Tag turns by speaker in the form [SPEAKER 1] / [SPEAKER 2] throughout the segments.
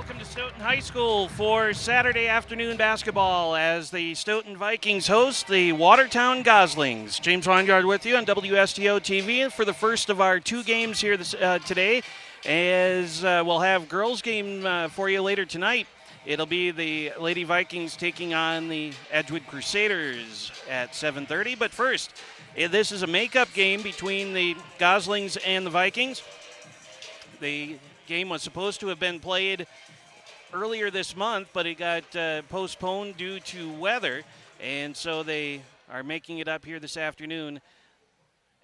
[SPEAKER 1] Welcome to Stoughton High School for Saturday afternoon basketball as the Stoughton Vikings host the Watertown Goslings. James Weingard with you on WSTO TV for the first of our two games here today, as we'll have girls game for you later tonight. It'll be the Lady Vikings taking on the Edgewood Crusaders at 7:30. But first, this is a makeup game between the Goslings and the Vikings. The game was supposed to have been played earlier this month, but it got postponed due to weather, and so they are making it up here this afternoon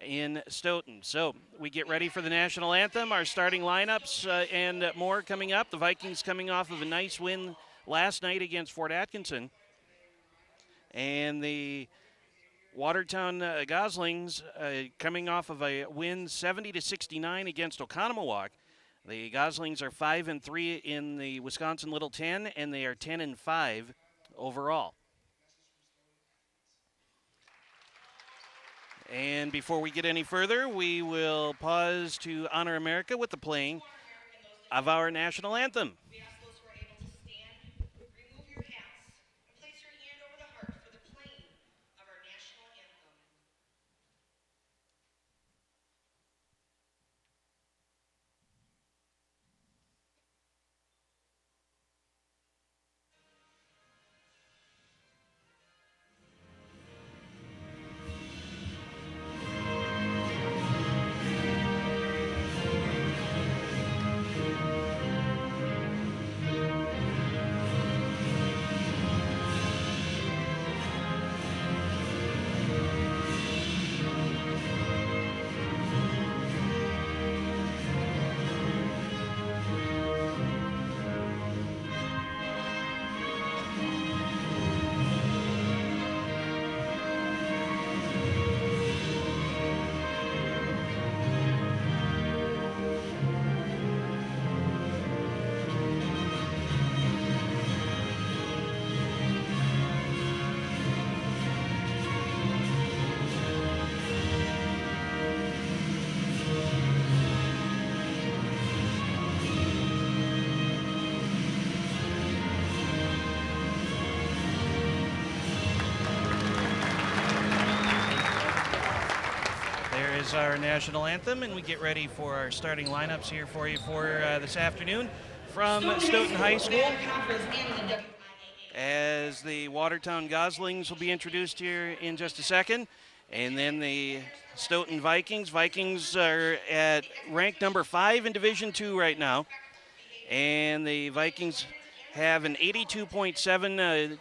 [SPEAKER 1] in Stoughton. So we get ready for the national anthem, our starting lineups, and more coming up. The Vikings coming off of a nice win last night against Fort Atkinson, and the Watertown Goslings coming off of a win 70-69 against Oconomowoc. The Goslings are 5-3 in the Wisconsin Little 10, and they are 10-5 overall. And before we get any further, we will pause to honor America with the playing of our national anthem. Our national anthem, and we get ready for our starting lineups here for you for this afternoon from Stoughton High School, as the Watertown Goslings will be introduced here in just a second, and then the Stoughton Vikings. Vikings are at rank number 5 in Division II right now, and the Vikings have an 82.7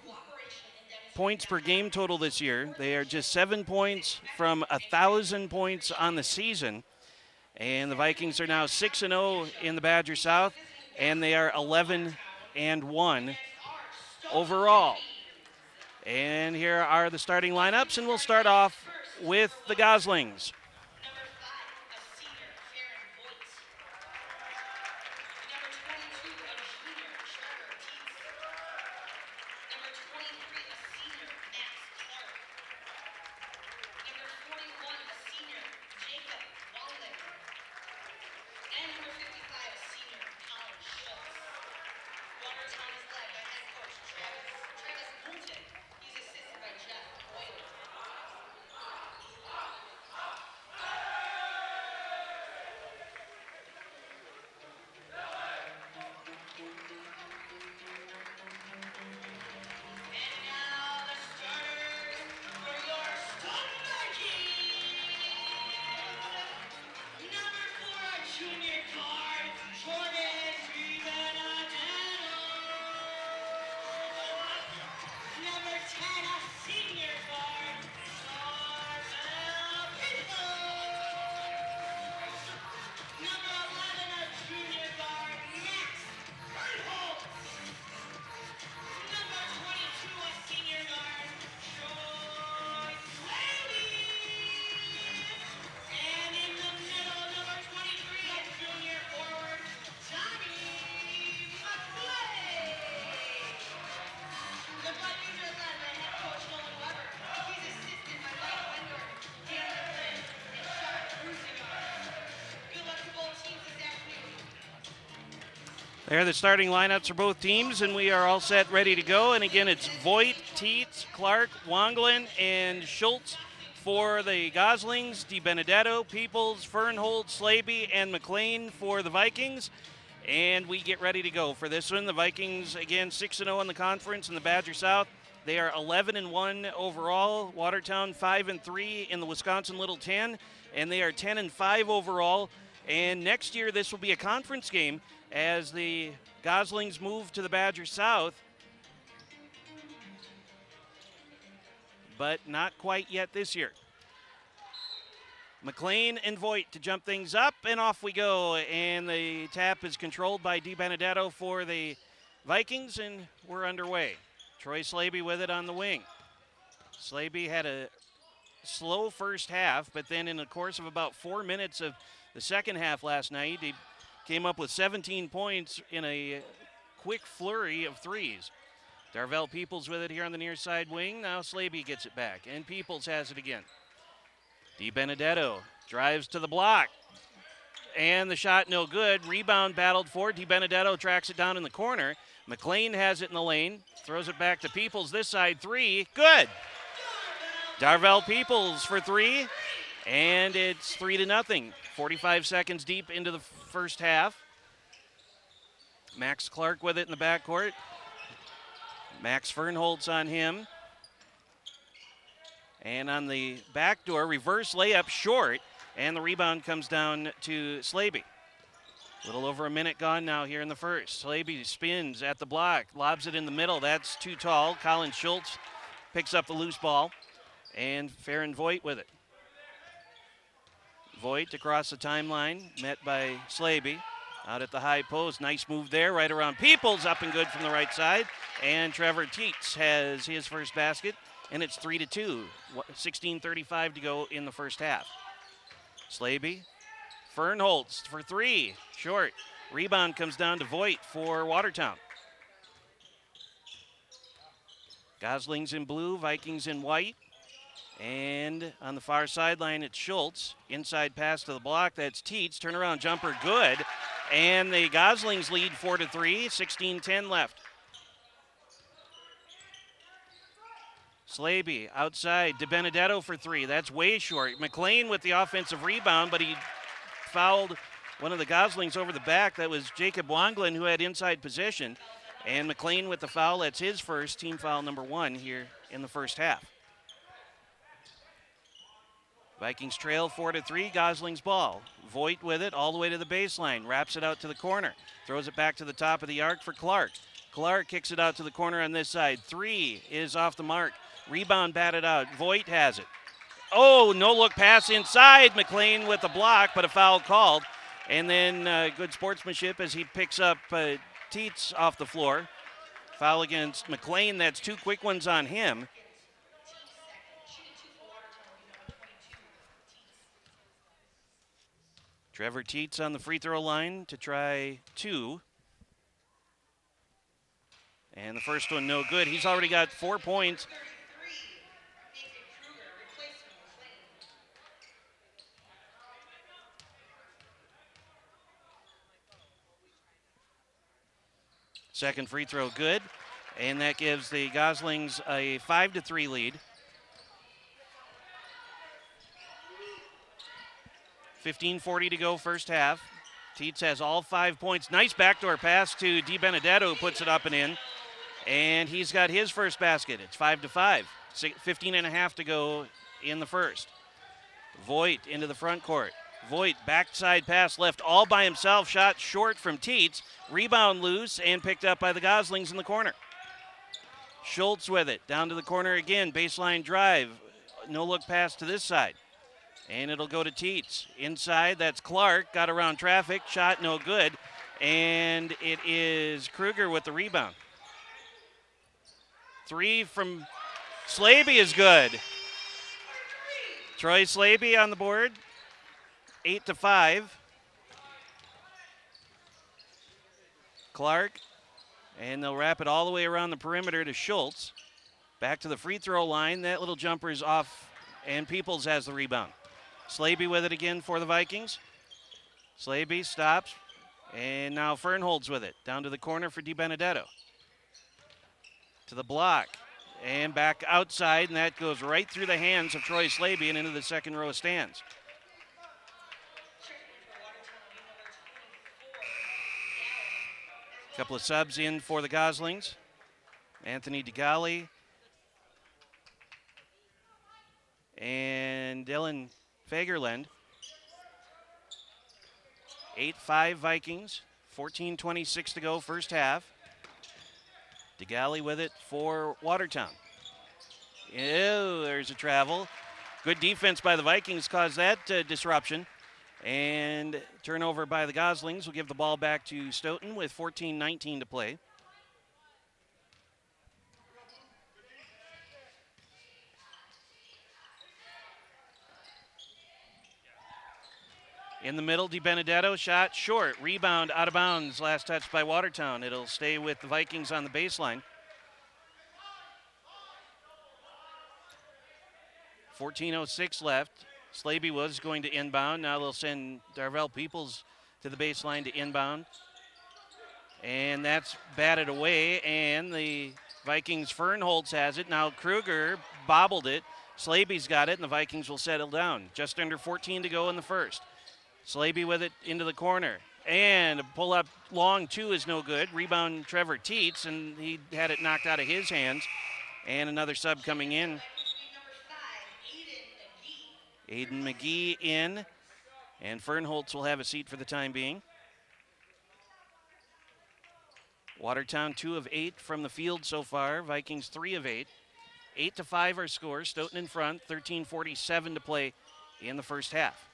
[SPEAKER 1] points per game total this year. They are just 7 points from 1,000 points on the season. And the Vikings are now 6-0 in the Badger South, and they are 11-1 overall. And here are the starting lineups, and we'll start off with the Goslings. There are the starting lineups for both teams, and we are all set, ready to go. And again, it's Voigt, Tietz, Clark, Wanglin, and Schultz for the Goslings, DiBenedetto, Peoples, Fernholt, Slaby, and McLean for the Vikings. And we get ready to go for this one. The Vikings, again, 6-0 in the conference in the Badger South. They are 11-1 overall. Watertown 5-3 in the Wisconsin Little 10, and they are 10-5 overall. And next year, this will be a conference game as the Goslings move to the Badger South. But not quite yet this year. McLean and Voigt to jump things up, and off we go. And the tap is controlled by DiBenedetto for the Vikings, and we're underway. Troy Slaby with it on the wing. Slaby had a slow first half, but then in the course of about 4 minutes of the second half last night, he came up with 17 points in a quick flurry of threes. Darvell Peoples with it here on the near side wing. Now Slaby gets it back, and Peoples has it again. DiBenedetto drives to the block, and the shot no good. Rebound battled for. DiBenedetto tracks it down in the corner. McLean has it in the lane, throws it back to Peoples this side. Three, good. Darvell Peoples for three, and it's 3-0. 45 seconds deep into the first half. Max Clark with it in the backcourt. Max Fernholtz on him. And on the backdoor, reverse layup short, and the rebound comes down to Slaby. A little over a minute gone now here in the first. Slaby spins at the block, lobs it in the middle. That's too tall. Colin Schultz picks up the loose ball, and Farron Voigt with it. Voigt across the timeline, met by Slaby. Out at the high post, nice move there, right around Peoples, up and good from the right side. And Trevor Tietz has his first basket, and it's 3-2. 16:35 to go in the first half. Slaby, Fernholtz for three, short. Rebound comes down to Voigt for Watertown. Goslings in blue, Vikings in white. And on the far sideline, it's Schultz. Inside pass to the block, that's Tietz. Turnaround jumper, good. And the Goslings lead 4-3, 16:10 left. Slaby outside, DiBenedetto for three. That's way short. McLean with the offensive rebound, but he fouled one of the Goslings over the back. That was Jacob Wanglin, who had inside possession. And McLean with the foul. That's his first, team foul number 1 here in the first half. Vikings trail 4-3, Goslings ball. Voigt with it all the way to the baseline, wraps it out to the corner, throws it back to the top of the arc for Clark. Clark kicks it out to the corner on this side. Three is off the mark. Rebound batted out. Voigt has it. Oh, no-look pass inside. McLean with the block, but a foul called. And then good sportsmanship as he picks up Tietz off the floor. Foul against McLean. That's two quick ones on him. Trevor Tietz on the free throw line to try two. And the first one no good. He's already got 4 points. Second free throw good. And that gives the Goslings a 5-3 lead. 15:40 to go first half. Tietz has all 5 points. Nice backdoor pass to DiBenedetto, who puts it up and in. And he's got his first basket. It's 5-5. 15.5 to go in the first. Voigt into the front court. Voigt, backside pass left all by himself. Shot short from Tietz. Rebound loose and picked up by the Goslings in the corner. Schultz with it. Down to the corner again. Baseline drive. No look pass to this side. And it'll go to Tietz. Inside, that's Clark. Got around traffic. Shot no good. And it is Kruger with the rebound. Three from Slaby is good. Troy Slaby on the board. 8-5. Clark. And they'll wrap it all the way around the perimeter to Schultz. Back to the free throw line. That little jumper is off, and Peoples has the rebound. Slaby with it again for the Vikings. Slaby stops, And now Fernholz with it. Down to the corner for DiBenedetto. To the block. And back outside, and that goes right through the hands of Troy Slaby and into the second row stands. A couple of subs in for the Goslings. Anthony DeGali and Dylan Fagerland. 8-5 Vikings, 14:26 to go first half. DeGali with it for Watertown. Ew, there's a travel. Good defense by the Vikings caused that disruption. And turnover by the Goslings will give the ball back to Stoughton with 14:19 to play. In the middle, DiBenedetto, shot short. Rebound out of bounds. Last touch by Watertown. It'll stay with the Vikings on the baseline. 14:06 left. Slaby was going to inbound. Now they'll send Darvell Peoples to the baseline to inbound. And that's batted away. And the Vikings, Fernholz has it. Now Kruger bobbled it. Slaby's got it, and the Vikings will settle down. Just under 14 to go in the first. Slaby with it into the corner. And a pull-up long two is no good. Rebound Trevor Teets, and he had it knocked out of his hands. And another sub coming in. Aiden McGee in, and Fernholz will have a seat for the time being. Watertown 2 of 8 from the field so far. Vikings 3 of 8. 8-5 our scores. Stoughton in front. 13:47 to play in the first half.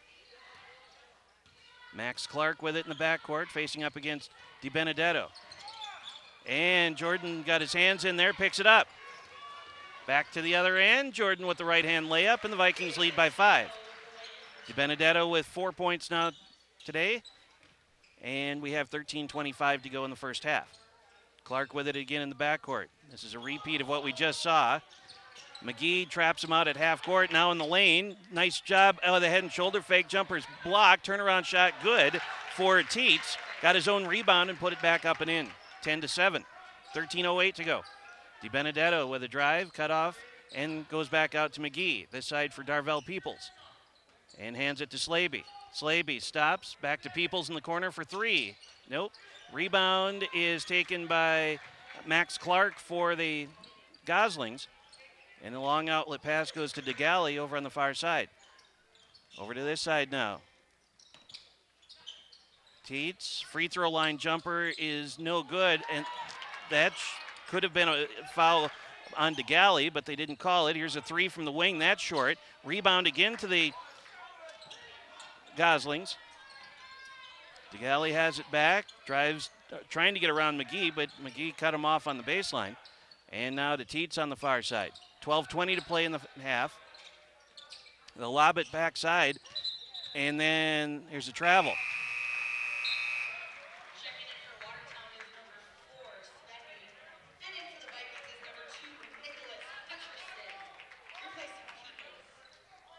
[SPEAKER 1] Max Clark with it in the backcourt, facing up against DiBenedetto. And Jordan got his hands in there, picks it up. Back to the other end. Jordan with the right-hand layup, and the Vikings lead by 5. DiBenedetto with 4 points now today, and we have 13:25 to go in the first half. Clark with it again in the backcourt. This is a repeat of what we just saw. McGee traps him out at half court, now in the lane. Nice job out of the head and shoulder fake. Jumper's blocked. Turnaround shot good for Teets. Got his own rebound and put it back up and in. 10-7. 13:08 to go. DiBenedetto with a drive, cut off, and goes back out to McGee. This side for Darvell Peoples. And hands it to Slaby. Slaby stops, back to Peoples in the corner for 3. Nope. Rebound is taken by Max Clark for the Goslings. And the long outlet pass goes to DeGali over on the far side. Over to this side now. Teets, free throw line jumper is no good, and that could have been a foul on DeGali, but they didn't call it. Here's a 3 from the wing, that's short. Rebound again to the Goslings. DeGali has it back, drives, trying to get around McGee, but McGee cut him off on the baseline. And now to Teets on the far side. 12:20 to play in the half. They'll lob it backside, and then here's a travel.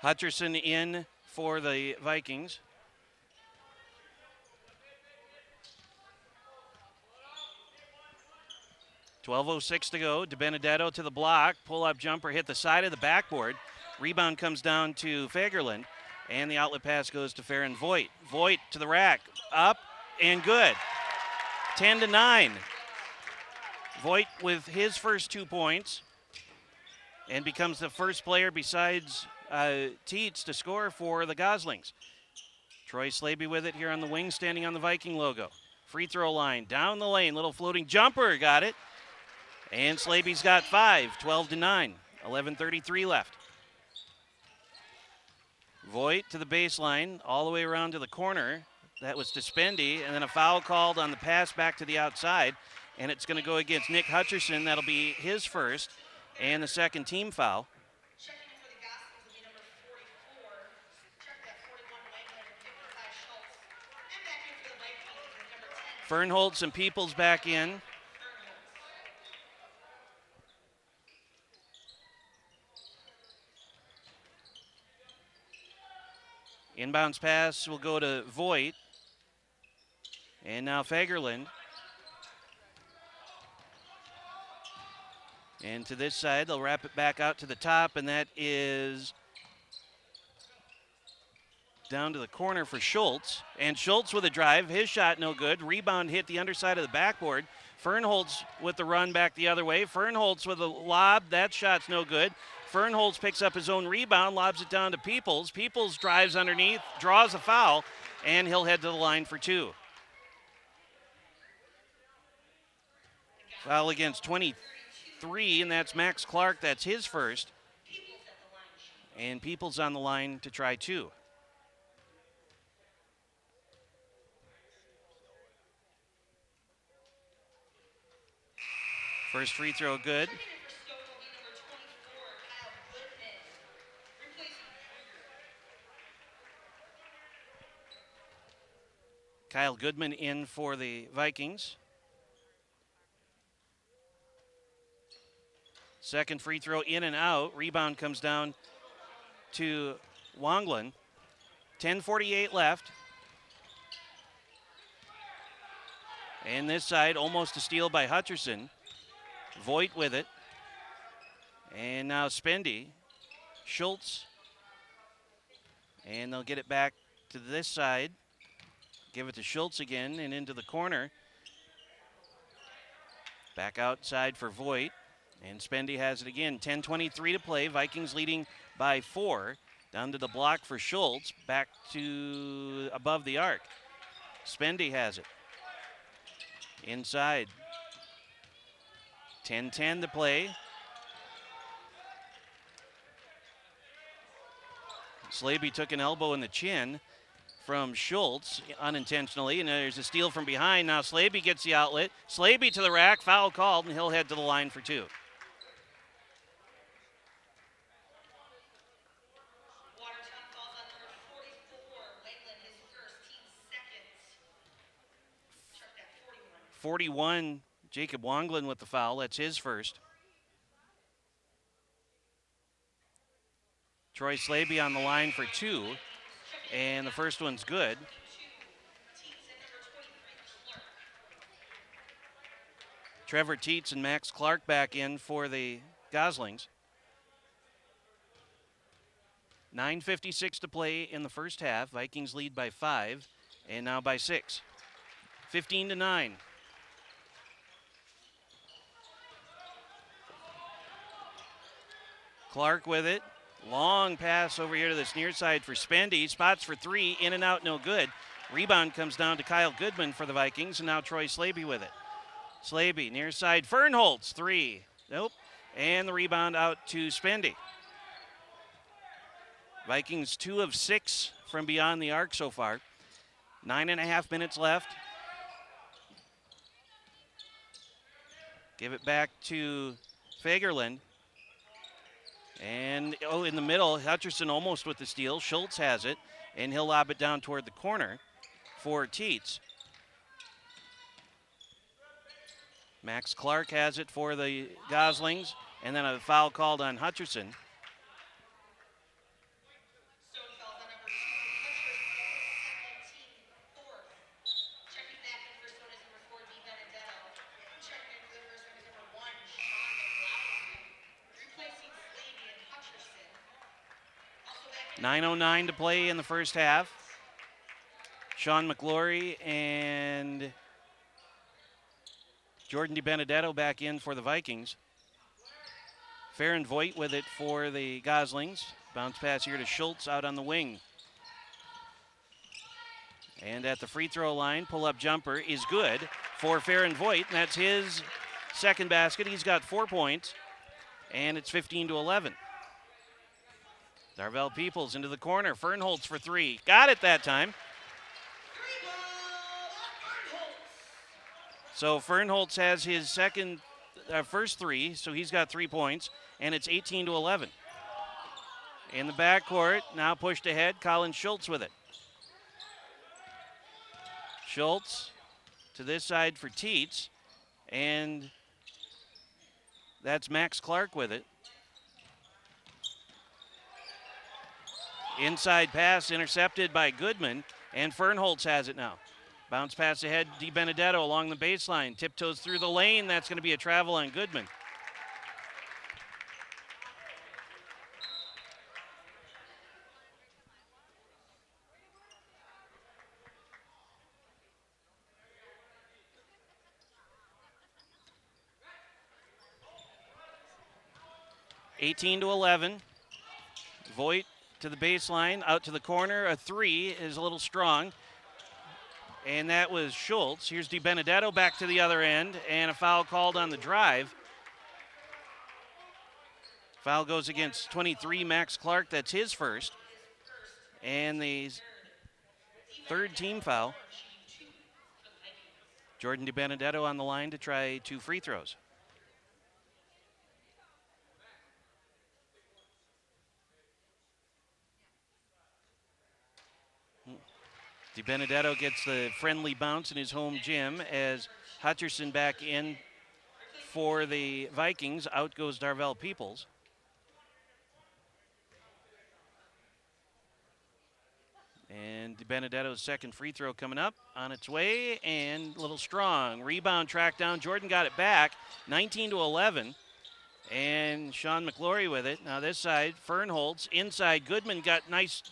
[SPEAKER 1] Hutcherson in for the Vikings. .12:06 to go. DiBenedetto to the block. Pull-up jumper hit the side of the backboard. Rebound comes down to Fagerland. And the outlet pass goes to Farron Voigt. Voigt to the rack. Up and good. 10-9. Voigt with his first 2 points. And becomes the first player besides Teets to score for the Goslings. Troy Slaby with it here on the wing, standing on the Viking logo. Free throw line, down the lane, little floating jumper, got it. And Slaby's got 5, 12-9, 11:33 left. Voigt to the baseline, all the way around to the corner. That was to Spendy, and then a foul called on the pass back to the outside, and it's going to go against Nick Hutcherson. That'll be his first, and the second team foul. Fernholz and Peoples back in. Inbounds pass will go to Voigt. And now Fagerland. And to this side, they'll wrap it back out to the top, and that is down to the corner for Schultz. And Schultz with a drive. His shot no good. Rebound hit the underside of the backboard. Fernholz with the run back the other way. Fernholz with a lob. That shot's no good. Fernholz picks up his own rebound, lobs it down to Peoples. Peoples drives underneath, draws a foul, and he'll head to the line for two. Foul against 23, and that's Max Clark. That's his first. And Peoples on the line to try two. First free throw good. Kyle Goodman in for the Vikings. Second free throw in and out. Rebound comes down to Wanglin. 10:48 left. And this side, almost a steal by Hutcherson. Voigt with it. And now Spendy. Schultz. And they'll get it back to this side. Give it to Schultz again and into the corner. Back outside for Voigt. And Spendy has it again. 10:23 to play. Vikings leading by 4. Down to the block for Schultz. Back to above the arc. Spendy has it. Inside. 10:10 to play. Slaby took an elbow in the chin from Schultz unintentionally, and there's a steal from behind. Now Slaby gets the outlet. Slaby to the rack, foul called, and he'll head to the line for two.
[SPEAKER 2] Watertown falls on number 44. Wakeland, his first, team seconds. Check that, 41.
[SPEAKER 1] 41, Jacob Wanglin with the foul. That's his first. Troy Slaby on the line for two, and the first one's good. Trevor Teets and Max Clark back in for the Goslings. 9:56 to play in the first half. Vikings lead by 5, and now by 6. 15-9. Clark with it. Long pass over here to this near side for Spendy. Spots for three, in and out, no good. Rebound comes down to Kyle Goodman for the Vikings, and now Troy Slaby with it. Slaby, near side, Fernholz, three. Nope. And the rebound out to Spendy. Vikings 2 of 6 from beyond the arc so far. 9.5 minutes left. Give it back to Fagerland. And, in the middle, Hutcherson almost with the steal. Schultz has it, and he'll lob it down toward the corner for Teets. Max Clark has it for the Goslings, and then a foul called on Hutcherson.
[SPEAKER 2] Checking in for the first one is number 1, Sean McLaughlin. Replacing Slaby and Hutcherson. Also back in
[SPEAKER 1] 9:09 to play in the first half. Sean McGlory and Jordan DiBenedetto back in for the Vikings. Farron Voigt with it for the Goslings. Bounce pass here to Schultz out on the wing. And at the free throw line, pull-up jumper is good for Farron Voigt, and that's his second basket. He's got 4 points, and it's 15-11. Darvell Peoples into the corner. Fernholz for three. Got it that time. So Fernholz has his first three, so he's got 3 points, and it's 18-11. In the backcourt, now pushed ahead, Colin Schultz with it. Schultz to this side for Teets, and that's Max Clark with it. Inside pass intercepted by Goodman, and Fernholz has it now. Bounce pass ahead, DiBenedetto along the baseline. Tiptoes through the lane. That's going to be a travel on Goodman. (18-11). Voigt to the baseline, out to the corner. A three is a little strong. And that was Schultz. Here's DiBenedetto back to the other end, and a foul called on the drive. Foul goes against 23, Max Clark. That's his first. And the third team foul. Jordan DiBenedetto on the line to try 2 free throws. DiBenedetto gets the friendly bounce in his home gym as Hutcherson back in for the Vikings. Out goes Darvell Peoples. And DiBenedetto's second free throw coming up on its way, and a little strong. Rebound track down. Jordan got it back, 19-11. And Sean McClory with it. Now this side, Fernholz inside. Goodman got nice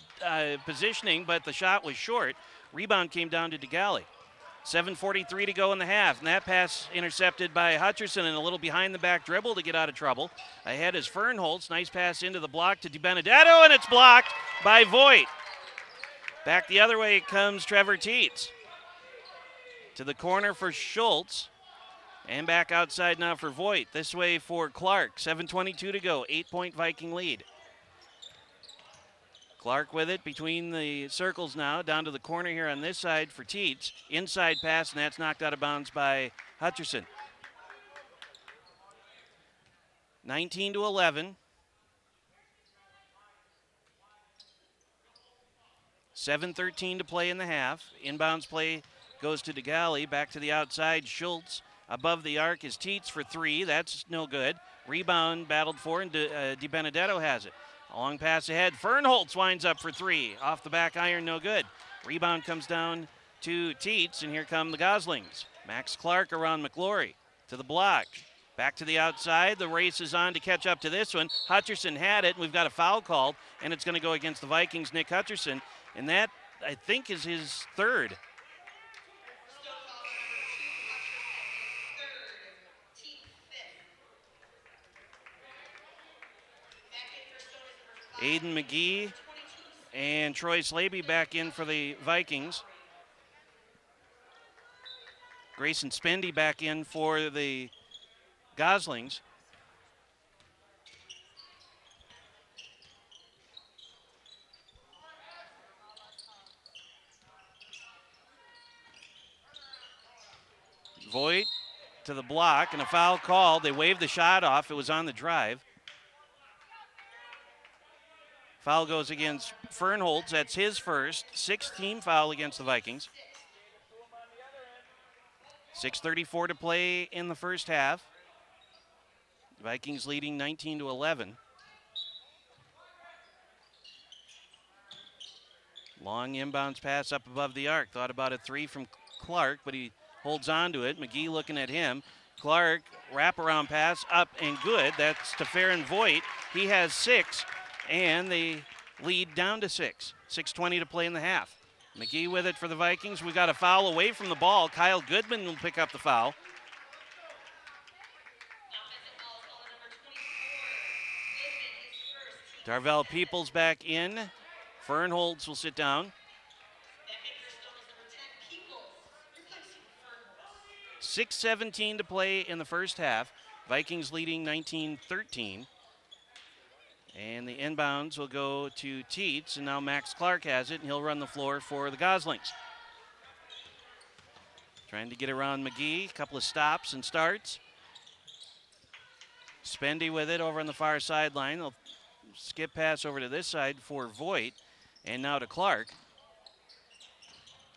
[SPEAKER 1] positioning, but the shot was short. Rebound came down to DeGalley. 7:43 to go in the half, and that pass intercepted by Hutcherson and a little behind the back dribble to get out of trouble. Ahead is Fernholz. Nice pass into the block to DiBenedetto, and it's blocked by Voigt. Back the other way comes Trevor Teets. To the corner for Schultz. And back outside now for Voigt. This way for Clark. 7:22 to go. 8-point Viking lead. Clark with it between the circles now. Down to the corner here on this side for Teets. Inside pass, and that's knocked out of bounds by Hutcherson. 19-11. 7:13 to play in the half. Inbounds play goes to DeGalley. Back to the outside. Schultz above the arc is Teets for 3. That's no good. Rebound battled for, and DiBenedetto has it. A long pass ahead. Fernholz winds up for 3. Off the back iron, no good. Rebound comes down to Teets, and here come the Goslings. Max Clark around McClory to the block. Back to the outside. The race is on to catch up to this one. Hutcherson had it, and we've got a foul called, and it's going to go against the Vikings, Nick Hutcherson. And that, I think, is his third. Aiden McGee and Troy Slaby back in for the Vikings. Grayson Spendy back in for the Goslings. Voigt to the block, and a foul called. They waved the shot off. It was on the drive. Foul goes against Fernholz. That's his first. 6th team foul against the Vikings. 6:34 to play in the first half. Vikings leading 19-11. Long inbounds pass up above the arc. Thought about a 3 from Clark, but he holds on to it. McGee looking at him. Clark, wraparound pass, up and good. That's to Farron Voigt. He has 6, and they lead down to 6. 6:20 to play in the half. McGee with it for the Vikings. We got a foul away from the ball. Kyle Goodman will pick up the foul. Darvell Peoples back in. Fernholz will sit down. 6:17 to play in the first half. Vikings leading 19-13. And the inbounds will go to Teets, and now Max Clark has it, and he'll run the floor for the Goslings. Trying to get around McGee, a couple of stops and starts. Spendy with it over on the far sideline. They'll skip pass over to this side for Voigt, and now to Clark.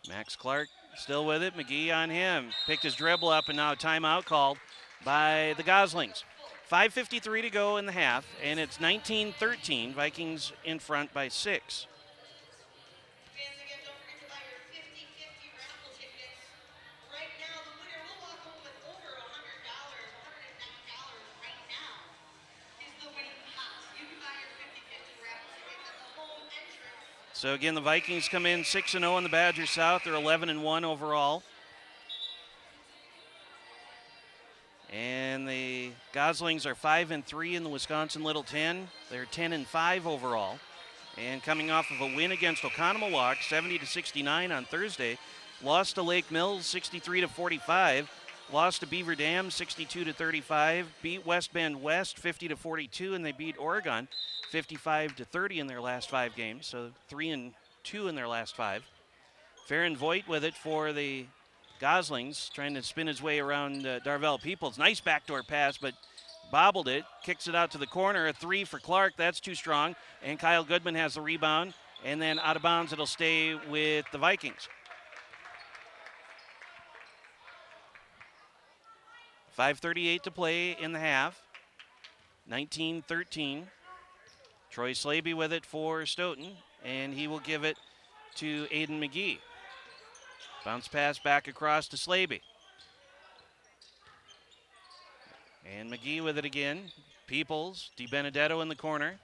[SPEAKER 1] Max Clark still with it, McGee on him. Picked his dribble up, and now a timeout called by the Goslings. 5:53 to go in the half, and it's 19-13. Vikings in front by 6. So again, the Vikings come in 6-0 in the Badger South. They're 11-1 overall. And the Goslings are 5-3 in the Wisconsin Little 10. They're 10-5 overall. And coming off of a win against Oconomowoc, 70-69 on Thursday, lost to Lake Mills 63-45, lost to Beaver Dam 62-35, beat West Bend West 50-42, and they beat Oregon 55-30 in their last 5 games. So 3-2 in their last 5. Farron Voigt with it for the Goslings, trying to spin his way around Darvell Peoples. Nice backdoor pass, but bobbled it, kicks it out to the corner. A 3 for Clark, that's too strong. And Kyle Goodman has the rebound. And then out of bounds, it'll stay with the Vikings. 5:38 to play in the half. 19-13. Troy Slaby with it for Stoughton, and he will give it to Aiden McGee. Bounce pass back across to Slaby. And McGee with it again. Peoples, DiBenedetto in the corner.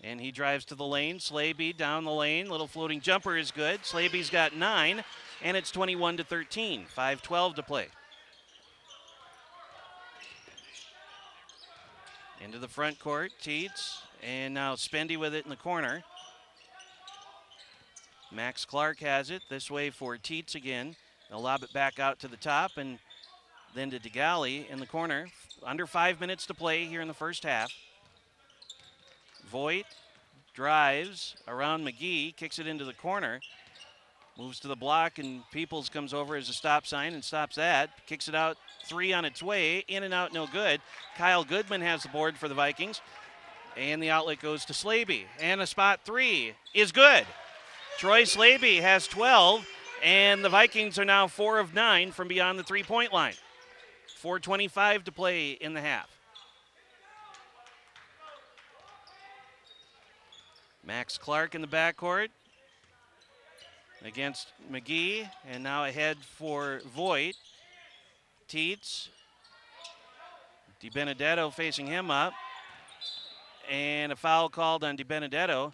[SPEAKER 1] And he drives to the lane. Slaby down the lane. Little floating jumper is good. Slaby's got 9, and it's 21-13. 5:12 to play. Into the front court, Teets, and now Spendy with it in the corner. Max Clark has it this way for Teets again. They'll lob it back out to the top and then to DeGalley in the corner. Under 5 minutes to play here in the first half. Voigt drives around McGee, kicks it into the corner, moves to the block, and Peoples comes over as a stop sign and stops that. Kicks it out, 3 on its way, in and out, no good. Kyle Goodman has the board for the Vikings, and the outlet goes to Slaby. And a spot 3 is good. Troy Slaby has 12, and the Vikings are now 4 of 9 from beyond the three-point line. 4:25 to play in the half. Max Clark in the backcourt against McGee, and now ahead for Voigt. Teets. DiBenedetto facing him up. And a foul called on DiBenedetto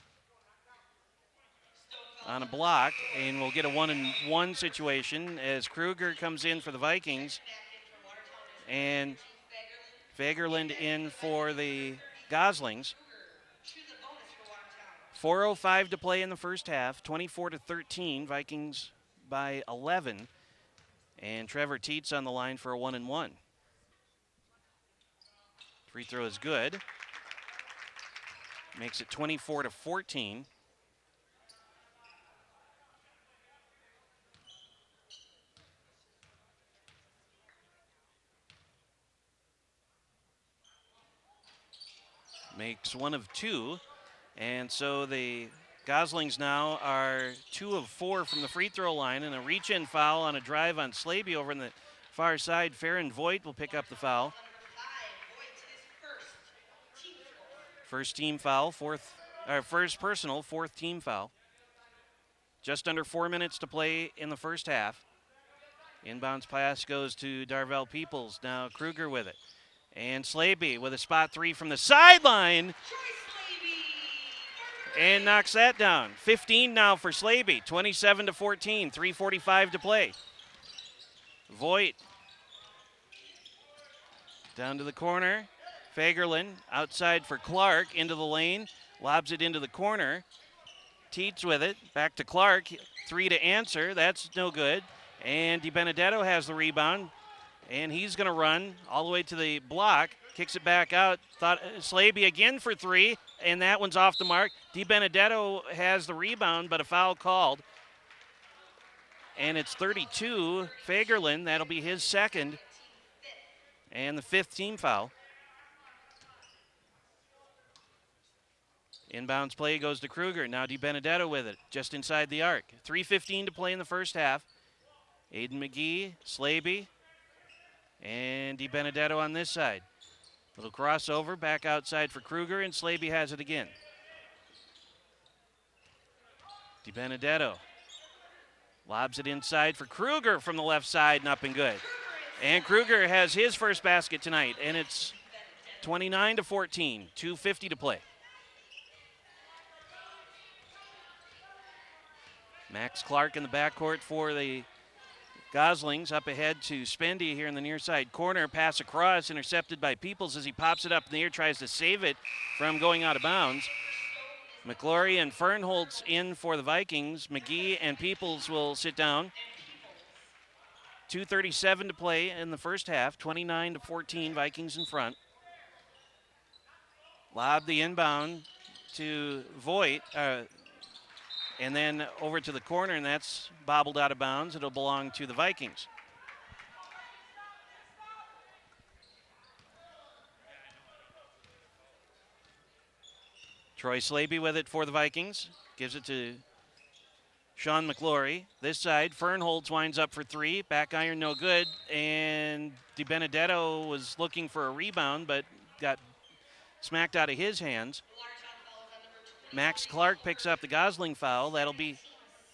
[SPEAKER 1] on a block, and we'll get a 1-and-1 situation as Kruger comes in for the Vikings and Fagerland in for the Goslings. 4:05 to play in the first half, 24-13, Vikings by 11, and Trevor Teets on the line for a 1-and-1. Free throw is good. Makes it 24-14. Makes 1 of 2. And so the Goslings now are 2 of 4 from the free throw line, and a reach-in foul on a drive on Slaby over on the far side. Farron Voigt will pick up the foul. First team foul, first personal, 4th team foul. Just under 4 minutes to play in the first half. Inbounds pass goes to Darvell Peoples. Now Kruger with it. And Slaby with a spot 3 from the sideline. And knocks that down. 15 now for Slaby. 27-14. 3:45 to play. Voigt down to the corner. Fagerland outside for Clark. Into the lane. Lobs it into the corner. Teets with it. Back to Clark. 3 to answer. That's no good. And DiBenedetto has the rebound. And he's going to run all the way to the block. Kicks it back out. Thought Slaby again for 3. And that one's off the mark. DiBenedetto has the rebound, but a foul called. And it's 32. Fagerland, that'll be his second. And the 5th team foul. Inbounds play goes to Kruger. Now DiBenedetto with it, just inside the arc. 3:15 to play in the first half. Aiden McGee, Slaby, and DiBenedetto on this side. Little crossover back outside for Kruger, and Slaby has it again. DiBenedetto lobs it inside for Kruger from the left side, and up and good. And Kruger has his first basket tonight, and it's 29-14, 2:50 to play. Max Clark in the backcourt for the Goslings, up ahead to Spendy here in the near side corner. Pass across, intercepted by Peoples as he pops it up in the air, tries to save it from going out of bounds. McClory and Fernholtz in for the Vikings. McGee and Peoples will sit down. 2:37 to play in the first half. 29-14, Vikings in front. Lob the inbound to Voigt, and then over to the corner, and that's bobbled out of bounds. It'll belong to the Vikings. Troy Slaby with it for the Vikings. Gives it to Sean McClory. This side, Fernholtz winds up for three. Back iron no good. And DiBenedetto was looking for a rebound, but got smacked out of his hands. Max Clark picks up the Gosling foul. That'll be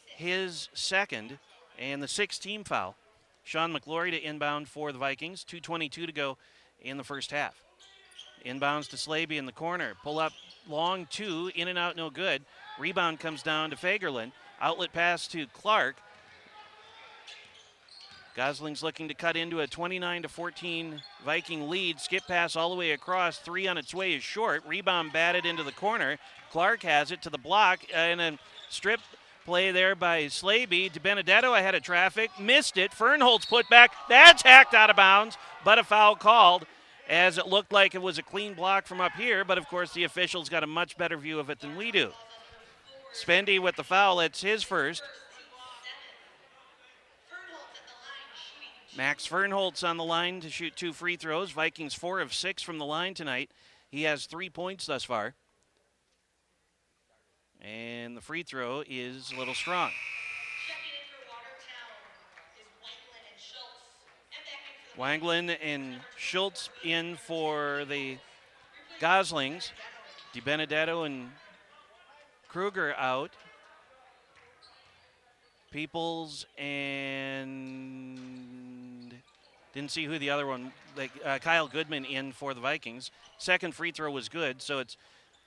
[SPEAKER 1] his second and the sixth team foul. Sean McClory to inbound for the Vikings. 2:22 to go in the first half. Inbounds to Slaby in the corner. Pull up long two, in and out no good. Rebound comes down to Fagerlund. Outlet pass to Clark. Goslings looking to cut into a 29-14 Viking lead. Skip pass all the way across. Three on its way is short. Rebound batted into the corner. Clark has it to the block. And a strip play there by Slaby. DiBenedetto ahead of traffic. Missed it. Fernholtz put back. That's hacked out of bounds, but a foul called, as it looked like it was a clean block from up here. But, of course, the officials got a much better view of it than we do. Spendy with the foul. It's his first. Max Fernholtz on the line to shoot two free throws. Vikings 4 of 6 from the line tonight. He has 3 points thus far. And the free throw is a little strong. Wanglin and Schultz in for the Goslings. DiBenedetto and Kruger out. Peoples and didn't see who the other one, Kyle Goodman in for the Vikings. Second free throw was good, so it's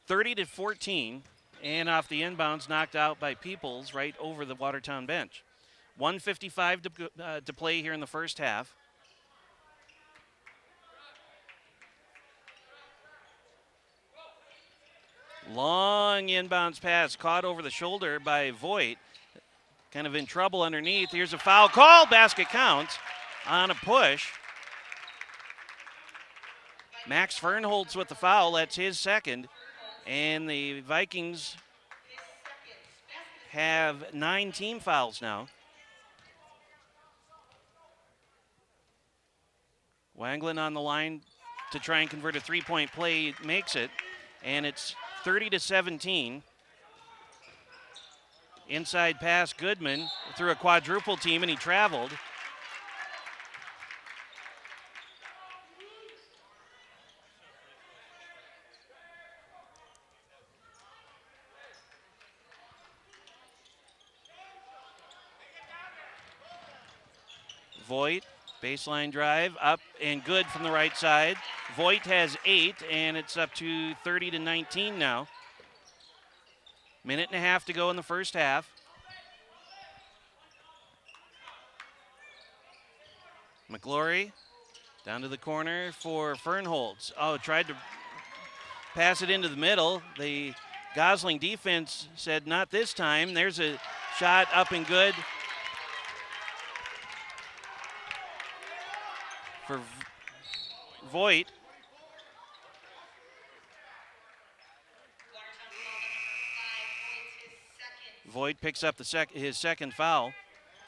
[SPEAKER 1] 30-14, and off the inbounds, knocked out by Peoples right over the Watertown bench. 1:55 to play here in the first half. Long inbounds pass caught over the shoulder by Voigt. Kind of in trouble underneath. Here's a foul call. Basket counts on a push. Max Fernholtz with the foul. That's his second. And the Vikings have 9 team fouls now. Wanglin on the line to try and convert a three-point play. Makes it. And it's 30-17. Inside pass, Goodman through a quadruple team, and he traveled. Voigt, baseline drive, up and good from the right side. Voigt has 8, and it's up to 30-19 now. Minute and a half to go in the first half. McClory down to the corner for Fernholtz. Oh, tried to pass it into the middle. The Gosling defense said not this time. There's a shot up and good for Voigt. Voigt picks up his second foul.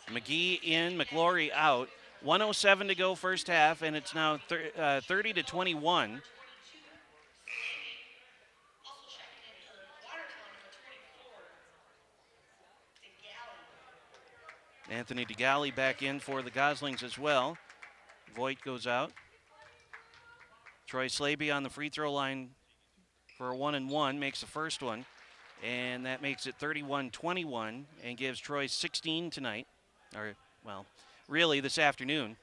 [SPEAKER 1] McGee in, McClory out. 1:07 to go first half, and it's now 30-21. Anthony DeGalley back in for the Goslings as well. Voigt goes out. Troy Slaby on the free throw line for a 1-and-1, makes the first one. And that makes it 31-21 and gives Troy 16 tonight. Or, well, really this afternoon.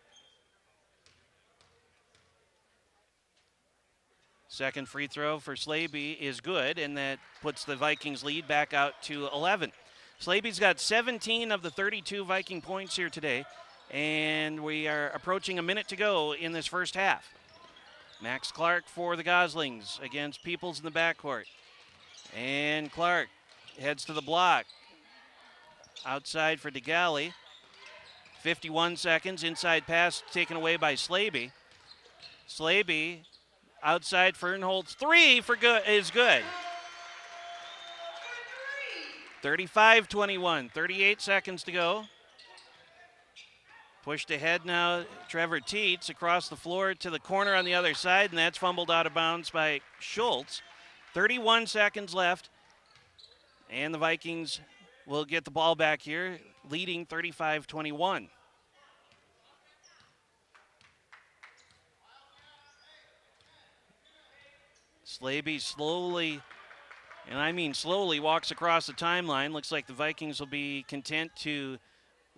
[SPEAKER 1] Second free throw for Slaby is good, and that puts the Vikings lead back out to 11. Slaby's got 17 of the 32 Viking points here today, and we are approaching a minute to go in this first half. Max Clark for the Goslings against Peoples in the backcourt. And Clark heads to the block. Outside for DeGalley. 51 seconds. Inside pass taken away by Slaby. Slaby outside. Fernholtz three for good is good. 35-21. 38 seconds to go. Pushed ahead now, Trevor Teets across the floor to the corner on the other side, and that's fumbled out of bounds by Schultz. 31 seconds left, and the Vikings will get the ball back here, leading 35-21. Slaby slowly, and I mean slowly, walks across the timeline. Looks like the Vikings will be content to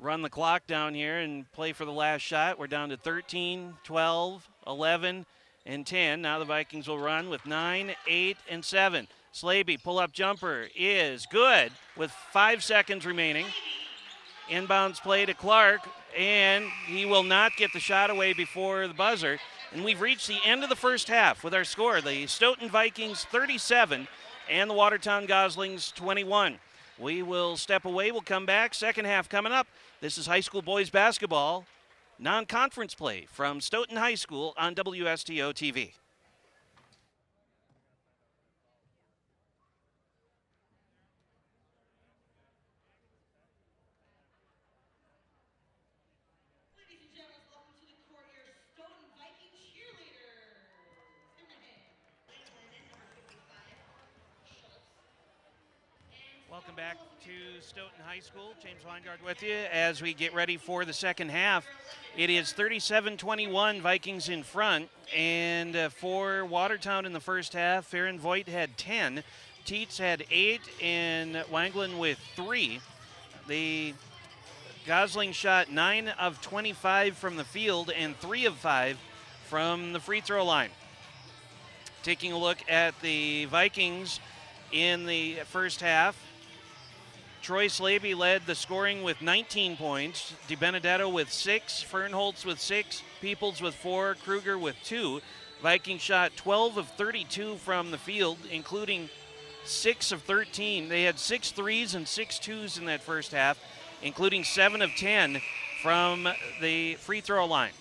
[SPEAKER 1] run the clock down here and play for the last shot. We're down to 13, 12, 11, and 10. Now the Vikings will run with 9, 8, and 7. Slaby, pull-up jumper is good with 5 seconds remaining. Inbounds play to Clark, and he will not get the shot away before the buzzer. And we've reached the end of the first half with our score. The Stoughton Vikings 37 and the Watertown Goslings 21. We will step away. We'll come back. Second half coming up. This is high school boys basketball non-conference play from Stoughton High School on WSTO TV.
[SPEAKER 2] Ladies and gentlemen, welcome to the court, your Stoughton Viking cheerleaders. Give them a hand. Number 55, Schultz.
[SPEAKER 1] Welcome back to Stoughton High School. James Weingard with you as we get ready for the second half. It is 37-21, Vikings in front. And for Watertown in the first half, Farron Voigt had 10. Teets had 8 and Wanglin with 3. The Gosling shot 9 of 25 from the field and 3 of 5 from the free throw line. Taking a look at the Vikings in the first half, Troy Slaby led the scoring with 19 points, DiBenedetto with 6, Fernholtz with 6, Peoples with 4, Kruger with 2. Vikings shot 12 of 32 from the field, including 6 of 13. They had 6 threes and 6 twos in that first half, including 7 of 10 from the free throw line.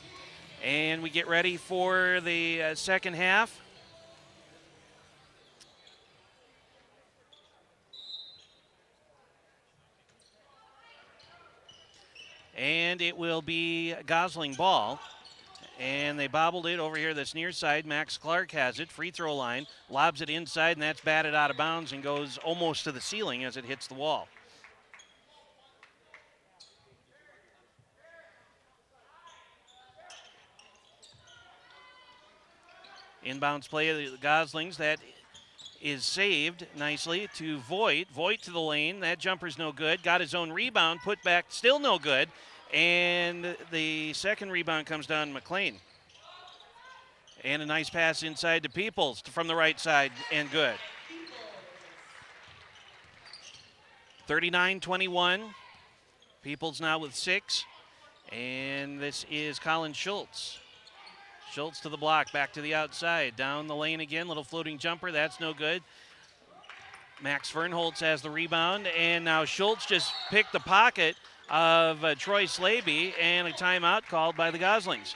[SPEAKER 1] And we get ready for the second half. And it will be Gosling ball. And they bobbled it over here that's near side. Max Clark has it, free throw line, lobs it inside, and that's batted out of bounds and goes almost to the ceiling as it hits the wall. Inbounds play of the Goslings. That is saved nicely to Voigt. Voigt to the lane. That jumper's no good. Got his own rebound. Put back. Still no good. And the second rebound comes down to McLean. And a nice pass inside to Peoples from the right side. And good. 39-21. Peoples now with 6. And this is Colin Schultz. Schultz to the block, back to the outside, down the lane again, little floating jumper, that's no good. Max Fernholtz has the rebound, and now Schultz just picked the pocket of Troy Slaby, and a timeout called by the Goslings.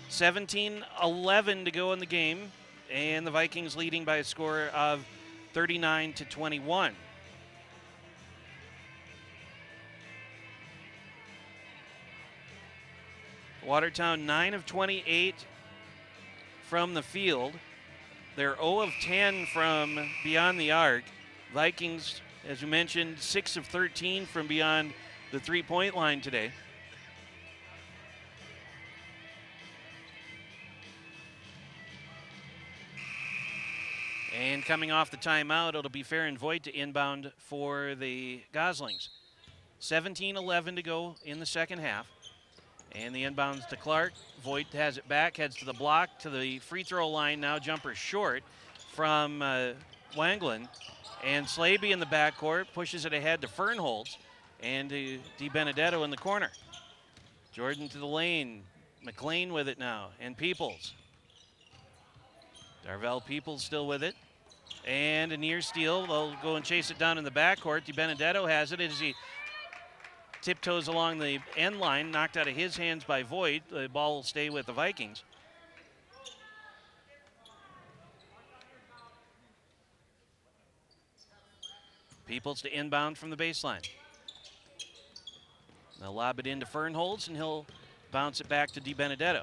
[SPEAKER 1] 17-11 to go in the game, and the Vikings leading by a score of 39-21. Watertown 9 of 28 from the field. They're 0 of 10 from beyond the arc. Vikings, as you mentioned, 6 of 13 from beyond the three-point line today. And coming off the timeout, it'll be Farron Voigt to inbound for the Goslings. 17-11 to go in the second half. And the inbounds to Clark. Voigt has it back, heads to the block, to the free throw line now. Jumper short from Wanglin. And Slaby in the backcourt pushes it ahead to Fernholz and to DiBenedetto in the corner. Jordan to the lane. McLean with it now, and Peoples. Darvell Peoples still with it. And a near steal. They'll go and chase it down in the backcourt. DiBenedetto has it as he tiptoes along the end line, knocked out of his hands by Voigt. The ball will stay with the Vikings. Peoples to inbound from the baseline. They'll lob it into Fernholz, and he'll bounce it back to DiBenedetto.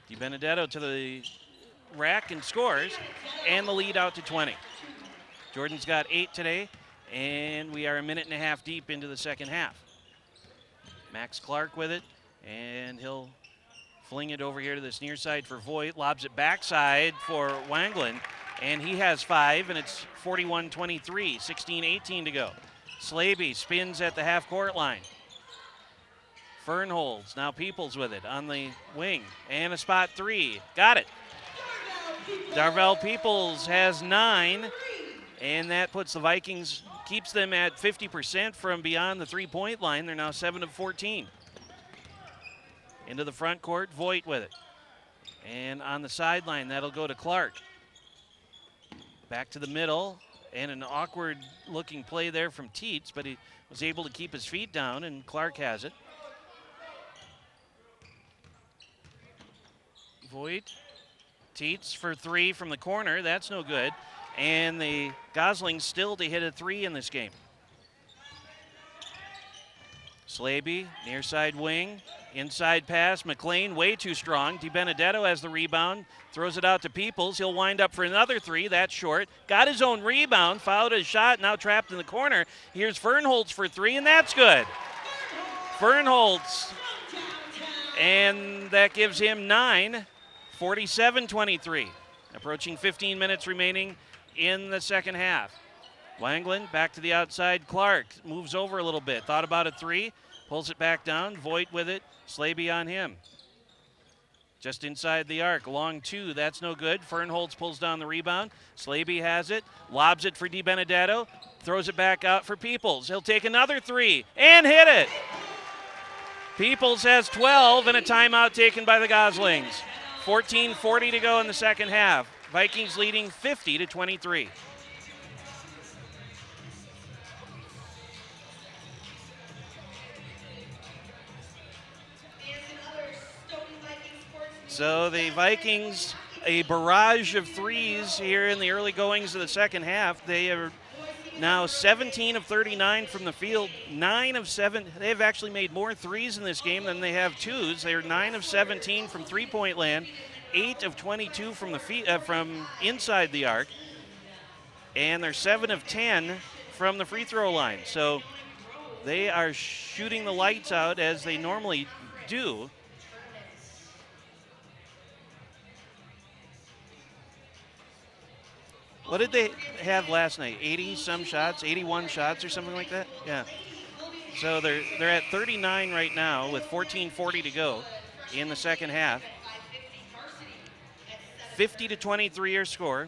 [SPEAKER 1] DiBenedetto to the rack and scores, and the lead out to 20. Jordan's got 8 today, and we are a minute and a half deep into the second half. Max Clark with it, and he'll fling it over here to this near side for Voigt, lobs it backside for Wanglin, and he has 5, and it's 41-23, 16-18 to go. Slaby spins at the half-court line. Fernholz, now Peoples with it on the wing, and a spot 3. Got it. Darvell Peoples has 9, and that puts the Vikings, keeps them at 50% from beyond the three-point line. They're now 7 of 14. Into the front court, Voigt with it. And on the sideline, that'll go to Clark. Back to the middle, and an awkward-looking play there from Tietz, but he was able to keep his feet down, and Clark has it. Voigt, Tietz for 3 from the corner. That's no good. And the Goslings still to hit a 3 in this game. Slaby, near side wing, inside pass. McLean way too strong. DiBenedetto has the rebound, throws it out to Peoples. He'll wind up for another 3. That's short. Got his own rebound, fouled his shot, now trapped in the corner. Here's Fernholz for 3, and that's good. Fernholz, and that gives him 9. 47-23. Approaching 15 minutes remaining in the second half. Wanglin back to the outside. Clark moves over a little bit. Thought about a 3. Pulls it back down. Voigt with it. Slaby on him. Just inside the arc. Long 2. That's no good. Fernholz pulls down the rebound. Slaby has it. Lobs it for DiBenedetto. Throws it back out for Peoples. He'll take another 3 and hit it. Peoples has 12 and a timeout taken by the Goslings. 14:40 to go in the second half. Vikings leading 50-23. So the Vikings, a barrage of 3s here in the early goings of the second half. They are now 17 of 39 from the field, 9 of 7. They've actually made more 3s in this game than they have 2s. They're 9 of 17 from three-point land, 8 of 22 from the from inside the arc, and they're 7 of 10 from the free throw line. So they are shooting the lights out as they normally do. What did they have last night? 80-some shots, 81 shots or something like that? Yeah. So they're at 39 right now with 14:40 to go in the second half. 50-23 your score.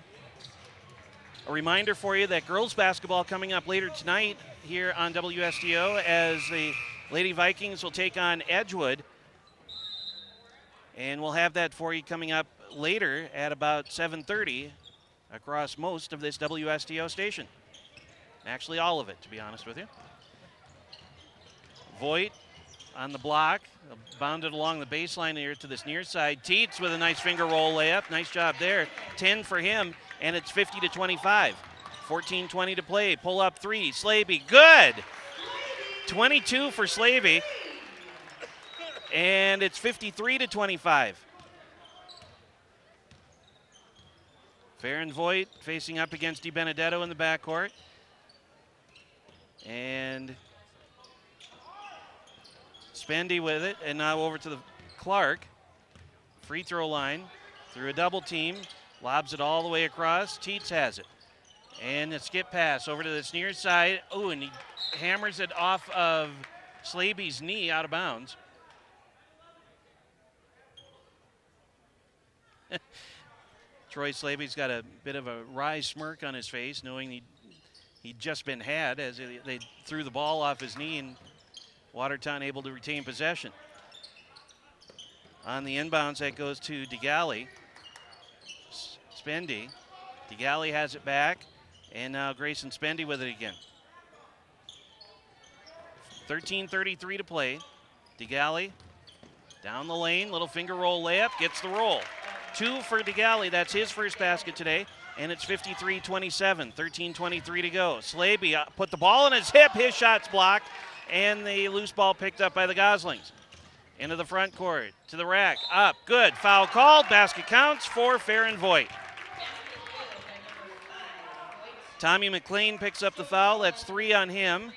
[SPEAKER 1] A reminder for you that girls basketball coming up later tonight here on WSTO as the Lady Vikings will take on Edgewood. And we'll have that for you coming up later at about 7:30. Across most of this WSTO station. Actually, all of it, to be honest with you. Voigt on the block, bounded along the baseline here to this near side. Tietz with a nice finger roll layup. Nice job there. 10 for him, and it's 50-25. 14:20 to play. Pull up 3. Slaby, good. 22 for Slaby, and it's 53-25. Farron Voigt facing up against DiBenedetto in the backcourt. And Spendy with it, and now over to the Clark. Free throw line through a double team. Lobs it all the way across. Tietz has it. And a skip pass over to this near side. Oh, and he hammers it off of Slaby's knee out of bounds. Troy Slaby's got a bit of a wry smirk on his face, knowing he He'd just been had as they threw the ball off his knee, and Watertown able to retain possession. On the inbounds, that goes to DeGalley. Spendy. DeGalley has it back, and now Grayson Spendy with it again. 13:33 to play. DeGalley down the lane, little finger roll layup, gets the roll. 2 for DeGalley, that's his first basket today, and it's 53-27, 13:23 to go. Slaby put the ball in his hip, his shot's blocked, and the loose ball picked up by the Goslings. Into the front court, to the rack, up, good, foul called, basket counts for Farron Voigt. Tommy McLean picks up the foul, that's 3 on him.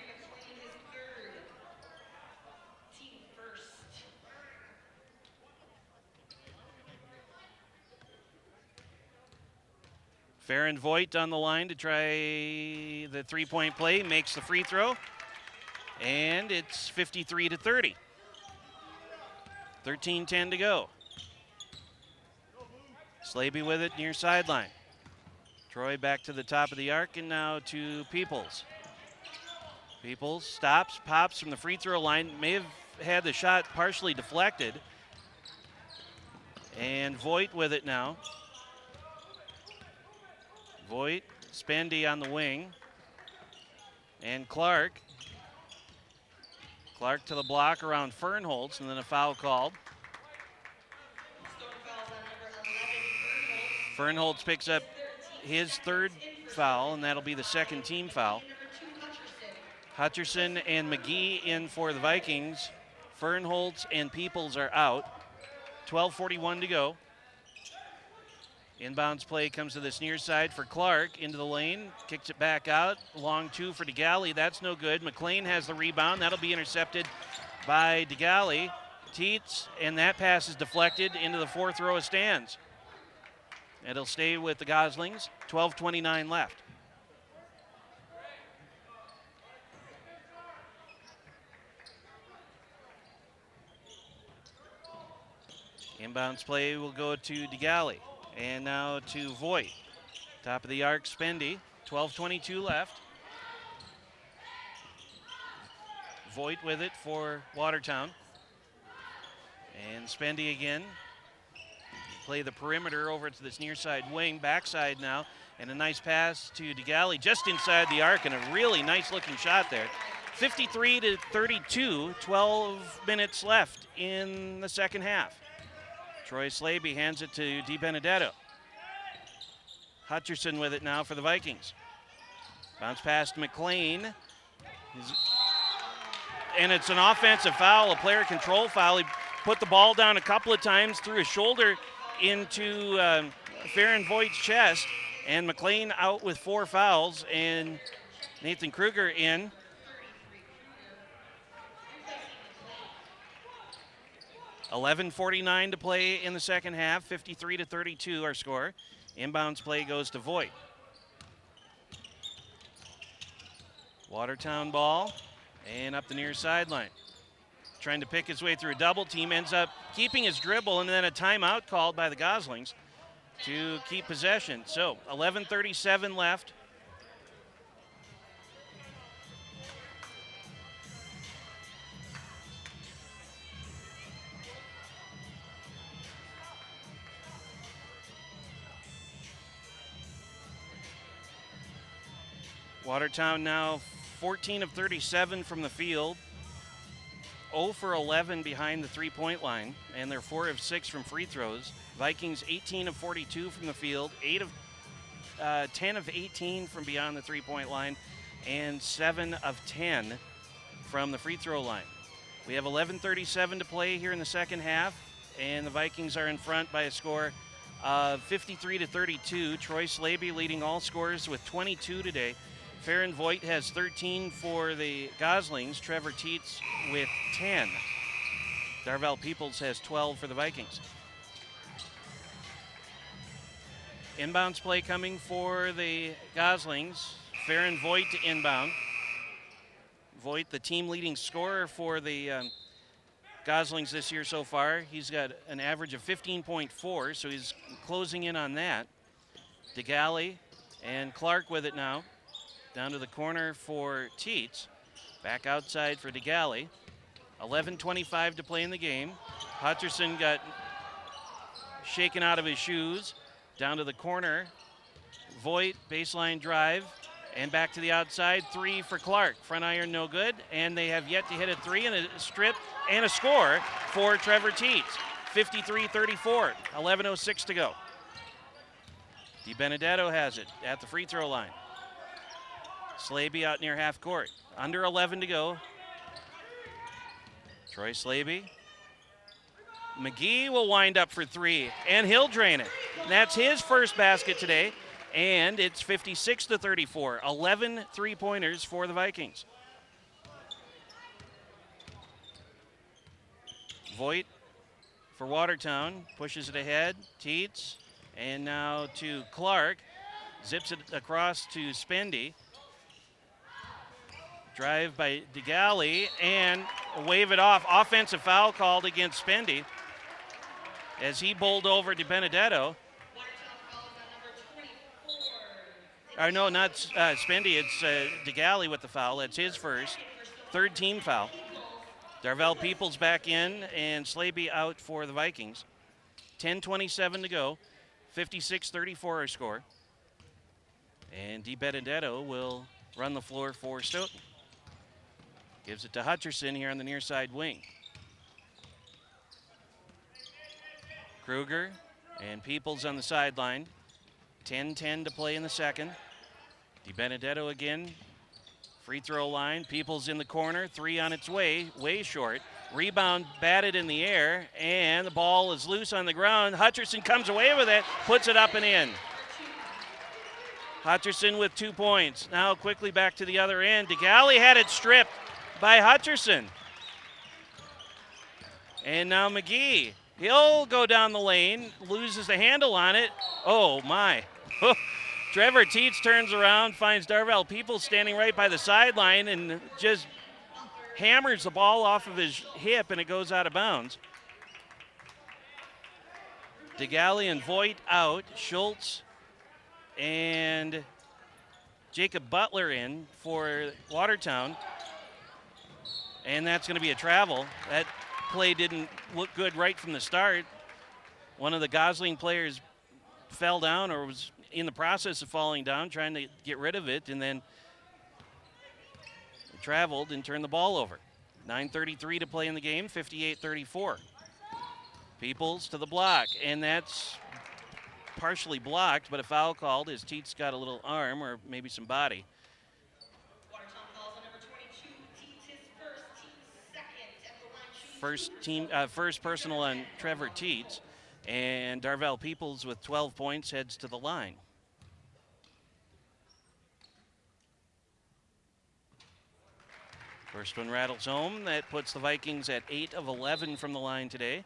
[SPEAKER 1] Farron Voigt on the line to try the three-point play, makes the free throw, and it's 53-30. 13:10 to go. Slaby with it near sideline. Troy back to the top of the arc, and now to Peoples. Peoples stops, pops from the free throw line, may have had the shot partially deflected. And Voigt with it now. Voigt, Spendy on the wing. And Clark. Clark to the block around Fernholtz, and then a foul called. Fernholtz picks up his third foul, and that'll be the second team foul. Hutcherson and McGee in for the Vikings. Fernholtz and Peoples are out. 12:41 to go. Inbounds play comes to this near side for Clark, into the lane, kicks it back out. Long 2 for DeGalley, that's no good. McLean has the rebound, that'll be intercepted by DeGalley. Teets, and that pass is deflected into the fourth row of stands. It'll stay with the Goslings, 12:29 left. Inbounds play will go to DeGalley. And now to Voigt. Top of the arc, Spendy. 12:22 left. Voigt with it for Watertown. And Spendy again. Play the perimeter over to this near side wing, backside now. And a nice pass to DeGalley just inside the arc, and a really nice looking shot there. 53-32, 12 minutes left in the second half. Troy Slaby hands it to DiBenedetto. Hutcherson with it now for the Vikings. Bounce pass to McLean. And it's an offensive foul, a player control foul. He put the ball down a couple of times, threw his shoulder into Farron Voigt's chest, and McLean out with 4 fouls, and Nathan Kruger in. $11:49 to play in the second half, 53-32 our score. Inbounds play goes to Voigt. Watertown ball, and up the near sideline. Trying to pick his way through a double team, ends up keeping his dribble, and then a timeout called by the Goslings to keep possession. So 11:37 left. Watertown now 14 of 37 from the field, 0 for 11 behind the three-point line, and they're 4 of 6 from free throws. Vikings 18 of 42 from the field, 10 of 18 from beyond the three-point line, and 7 of 10 from the free throw line. We have 11:37 to play here in the second half, and the Vikings are in front by a score of 53-32. Troy Slaby leading all scorers with 22 today. Farron Voigt has 13 for the Goslings. Trevor Teets with 10. Darvell Peoples has 12 for the Vikings. Inbounds play coming for the Goslings. Farron Voigt to inbound. Voigt, the team leading scorer for the Goslings this year so far. He's got an average of 15.4, so he's closing in on that. DeGalley and Clark with it now. down to the corner for Teets. Back outside for DeGalley. 11:25 to play in the game. Hutcherson got shaken out of his shoes. Down to the corner. Voigt, baseline drive. And back to the outside, 3 for Clark. Front iron no good, and they have yet to hit a 3 and a strip and a score for Trevor Teets. 53-34, 11:06 to go. DiBenedetto has it at the free throw line. Slaby out near half court. Under 11 to go. Troy Slaby. McGee will wind up for 3, and he'll drain it. That's his first basket today. And it's 56-34, 11 three-pointers for the Vikings. Voigt for Watertown, pushes it ahead, Teets, and now to Clark, zips it across to Spendy. Drive by DeGalley, and wave it off. Offensive foul called against Spendy as he bowled over DiBenedetto. Or no, not Spendy. It's DeGalley with the foul. It's his first. Third team foul. Darvell Peoples back in, and Slaby out for the Vikings. 10:27 to go. 56-34 our score. And DiBenedetto will run the floor for Stoughton. Gives it to Hutcherson here on the near side wing. Kruger and Peoples on the sideline. 10-10 to play in the second. DiBenedetto again. Free throw line. Peoples in the corner. 3 on its way. Way short. Rebound batted in the air. And the ball is loose on the ground. Hutcherson comes away with it. Puts it up and in. Hutcherson with 2 points. Now quickly back to the other end. DeGalley had it stripped by Hutcherson. And now McGee. He'll go down the lane. Loses the handle on it. Oh, my. Trevor Teets turns around, finds Darvell Peoples standing right by the sideline, and just hammers the ball off of his hip, and it goes out of bounds. DeGalley and Voigt out. Schultz and Jacob Butler in for Watertown. And that's going to be a travel. That play didn't look good right from the start. One of the Gosling players fell down or was in the process of falling down, trying to get rid of it, and then traveled and turned the ball over. 9:33 to play in the game, 58-34. Peoples to the block, and that's partially blocked, but a foul called as Teets got a little arm or maybe some body.
[SPEAKER 2] Watertown calls on number 22, Teets his first, Teets second at the line.
[SPEAKER 1] First personal on Trevor Teets, and Darvell Peoples with 12 points heads to the line. First one rattles home. That puts the Vikings at 8 of 11 from the line today.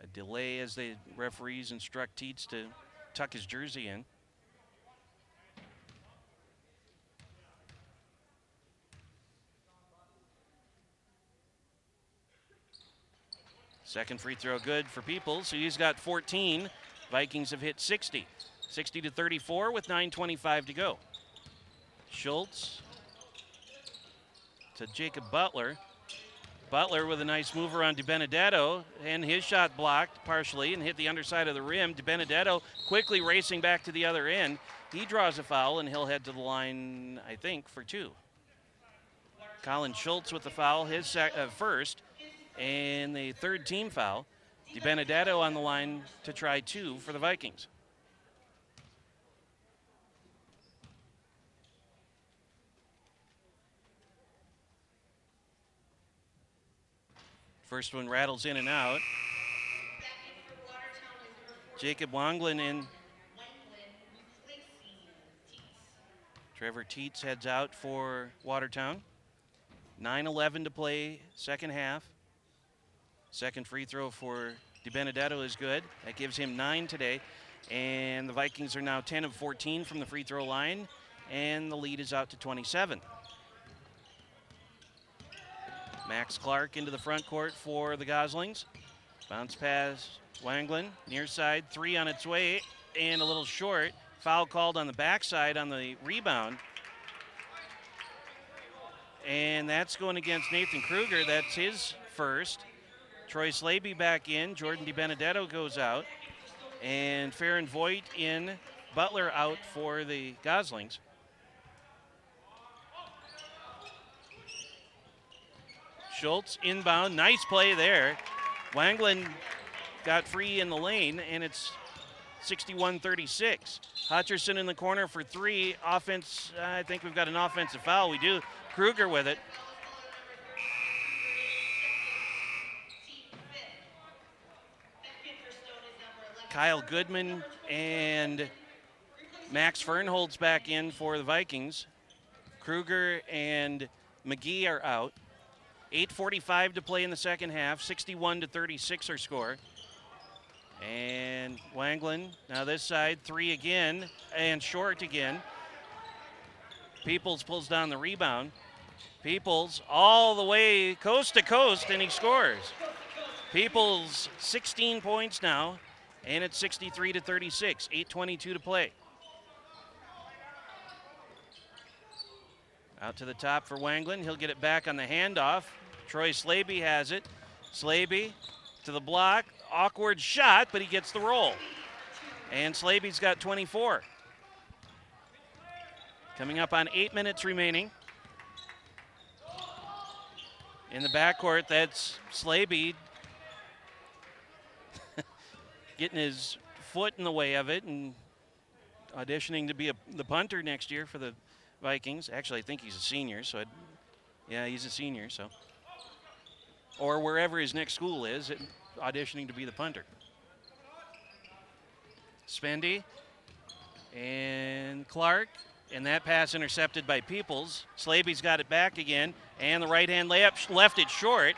[SPEAKER 1] A delay as the referees instruct Teets to tuck his jersey in. Second free throw good for Peoples, so he's got 14. Vikings have hit 60. 60-34 with 9:25 to go. Schultz to Jacob Butler. Butler with a nice mover on DiBenedetto, and his shot blocked partially and hit the underside of the rim. DiBenedetto quickly racing back to the other end. He draws a foul, and he'll head to the line, I think, for 2. Colin Schultz with the foul, his first, and the third team foul. DiBenedetto on the line to try 2 for the Vikings. First one rattles in and out. Jacob Wanglin in. Trevor Teets heads out for Watertown. 9:11 to play, second half. Second free throw for DiBenedetto is good. That gives him 9 today. And the Vikings are now 10 of 14 from the free throw line, and the lead is out to 27. Max Clark into the front court for the Goslings. Bounce pass Wanglin, near side, three on its way, and a little short. Foul called on the backside on the rebound. And that's going against Nathan Kruger. That's his first. Troy Slaby back in. Jordan DiBenedetto goes out. And Farron Voigt in. Butler out for the Goslings. Schultz inbound. Nice play there. Wanglin got free in the lane, and it's 61-36. Hutcherson in the corner for three. Offense, I think we've got an offensive foul. We do. Kruger with it. Kyle Goodman and Max Fernholz back in for the Vikings. Kruger and McGee are out. 8:45 to play in the second half. 61-36 our score. And Wanglin, now this side, three again, and short again. Peoples pulls down the rebound. Peoples all the way coast to coast, and he scores. Peoples 16 points now, and it's 63-36, 8:22 to play. Out to the top for Wanglin. He'll get it back on the handoff. Troy Slaby has it. Slaby to the block. Awkward shot, but he gets the roll. And Slaby's got 24. Coming up on 8 minutes remaining. In the backcourt, that's Slaby getting his foot in the way of it and auditioning to be the punter next year for the Vikings. Actually, I think he's a senior, so yeah, he's a senior, so. Or wherever his next school is, auditioning to be the punter. Spendy and Clark, and that pass intercepted by Peoples. Slaby's got it back again, and the right-hand layup left it short.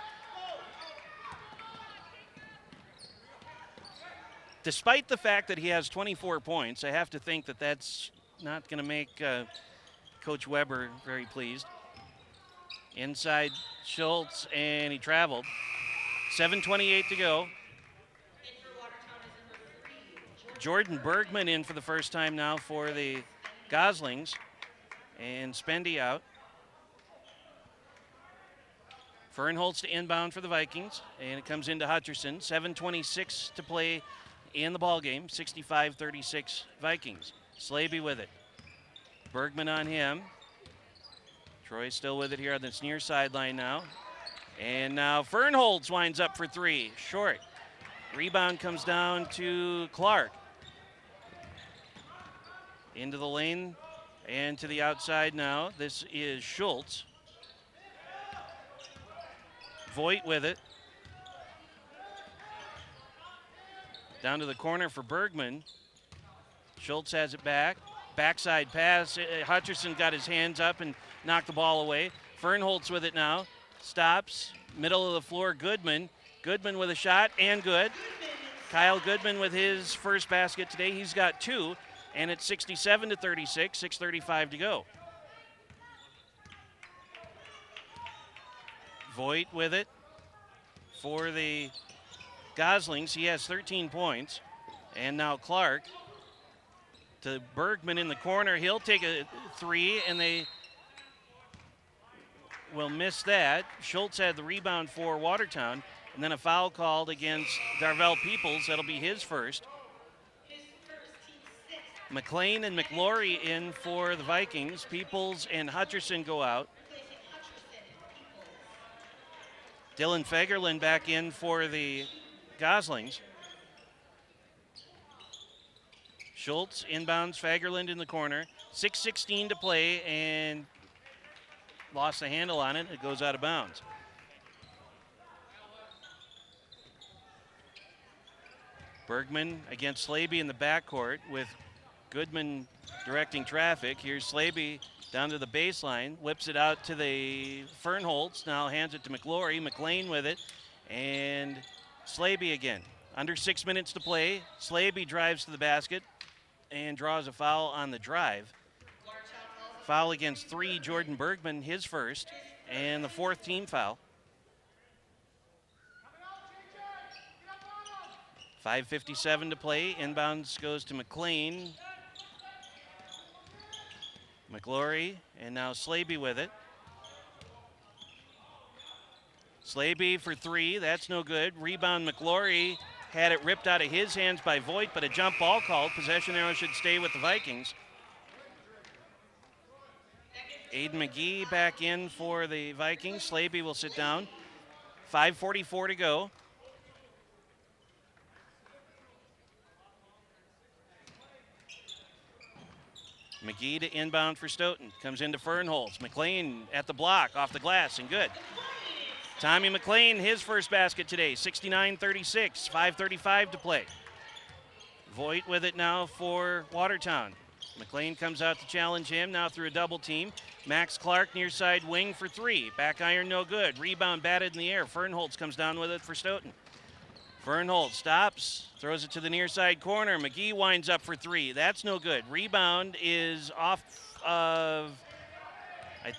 [SPEAKER 1] Despite the fact that he has 24 points, I have to think that that's not going to make Coach Weber very pleased. Inside Schultz, and he traveled. 7:28 to go. Jordan Bergman in for the first time now for the Goslings, and Spendy out. Fernholz to inbound for the Vikings, and it comes into Hutcherson. 7:26 to play in the ball game. 65-36 Vikings. Slaby with it. Bergman on him. Troy still with it here on this near sideline now. And now Fernholz winds up for three. Short. Rebound comes down to Clark. Into the lane and to the outside now. This is Schultz. Voigt with it. Down to the corner for Bergman. Schultz has it back. Backside pass. Hutcherson got his hands up and knocked the ball away. Fernholz with it now. Stops. Middle of the floor, Goodman. Goodman with a shot, and good. Kyle Goodman with his first basket today. He's got two, and it's 67-36, 6:35 to go. Voigt with it for the Goslings. He has 13 points. And now Clark to Bergman in the corner. He'll take a three, and they will miss that. Schultz had the rebound for Watertown, and then a foul called against Darvell Peoples. That'll be his first. McLean and McLaury in for the Vikings. Peoples and Hutcherson go out. Dylan Fagerlin back in for the Goslings. Schultz inbounds, Fagerlin in the corner. 6:16 to play, and lost the handle on it. It goes out of bounds. Bergman against Slaby in the backcourt with Goodman directing traffic. Here's Slaby down to the baseline, whips it out to the Fernholz, now hands it to McLaury. McLean with it, and Slaby again. Under 6 minutes to play. Slaby drives to the basket and draws a foul on the drive. Foul against three, Jordan Bergman, his first, and the fourth team foul. 5:57 to play. Inbounds goes to McLean. McGlory, and now Slaby with it. Slaby for three, that's no good. Rebound McGlory had it ripped out of his hands by Voigt, but a jump ball called. Possession arrow should stay with the Vikings. Aiden McGee back in for the Vikings. Slaby will sit down. 5:44 to go. McGee to inbound for Stoughton. Comes into Fernholz. McLean at the block, off the glass, and good. Tommy McLean, his first basket today, 69-36, 5:35 to play. Voigt with it now for Watertown. McLean comes out to challenge him, now through a double team. Max Clark near side wing for three. Back iron no good. Rebound batted in the air. Fernholz comes down with it for Stoughton. Fernholz stops, throws it to the near side corner. McGee winds up for three. That's no good. Rebound is off of, I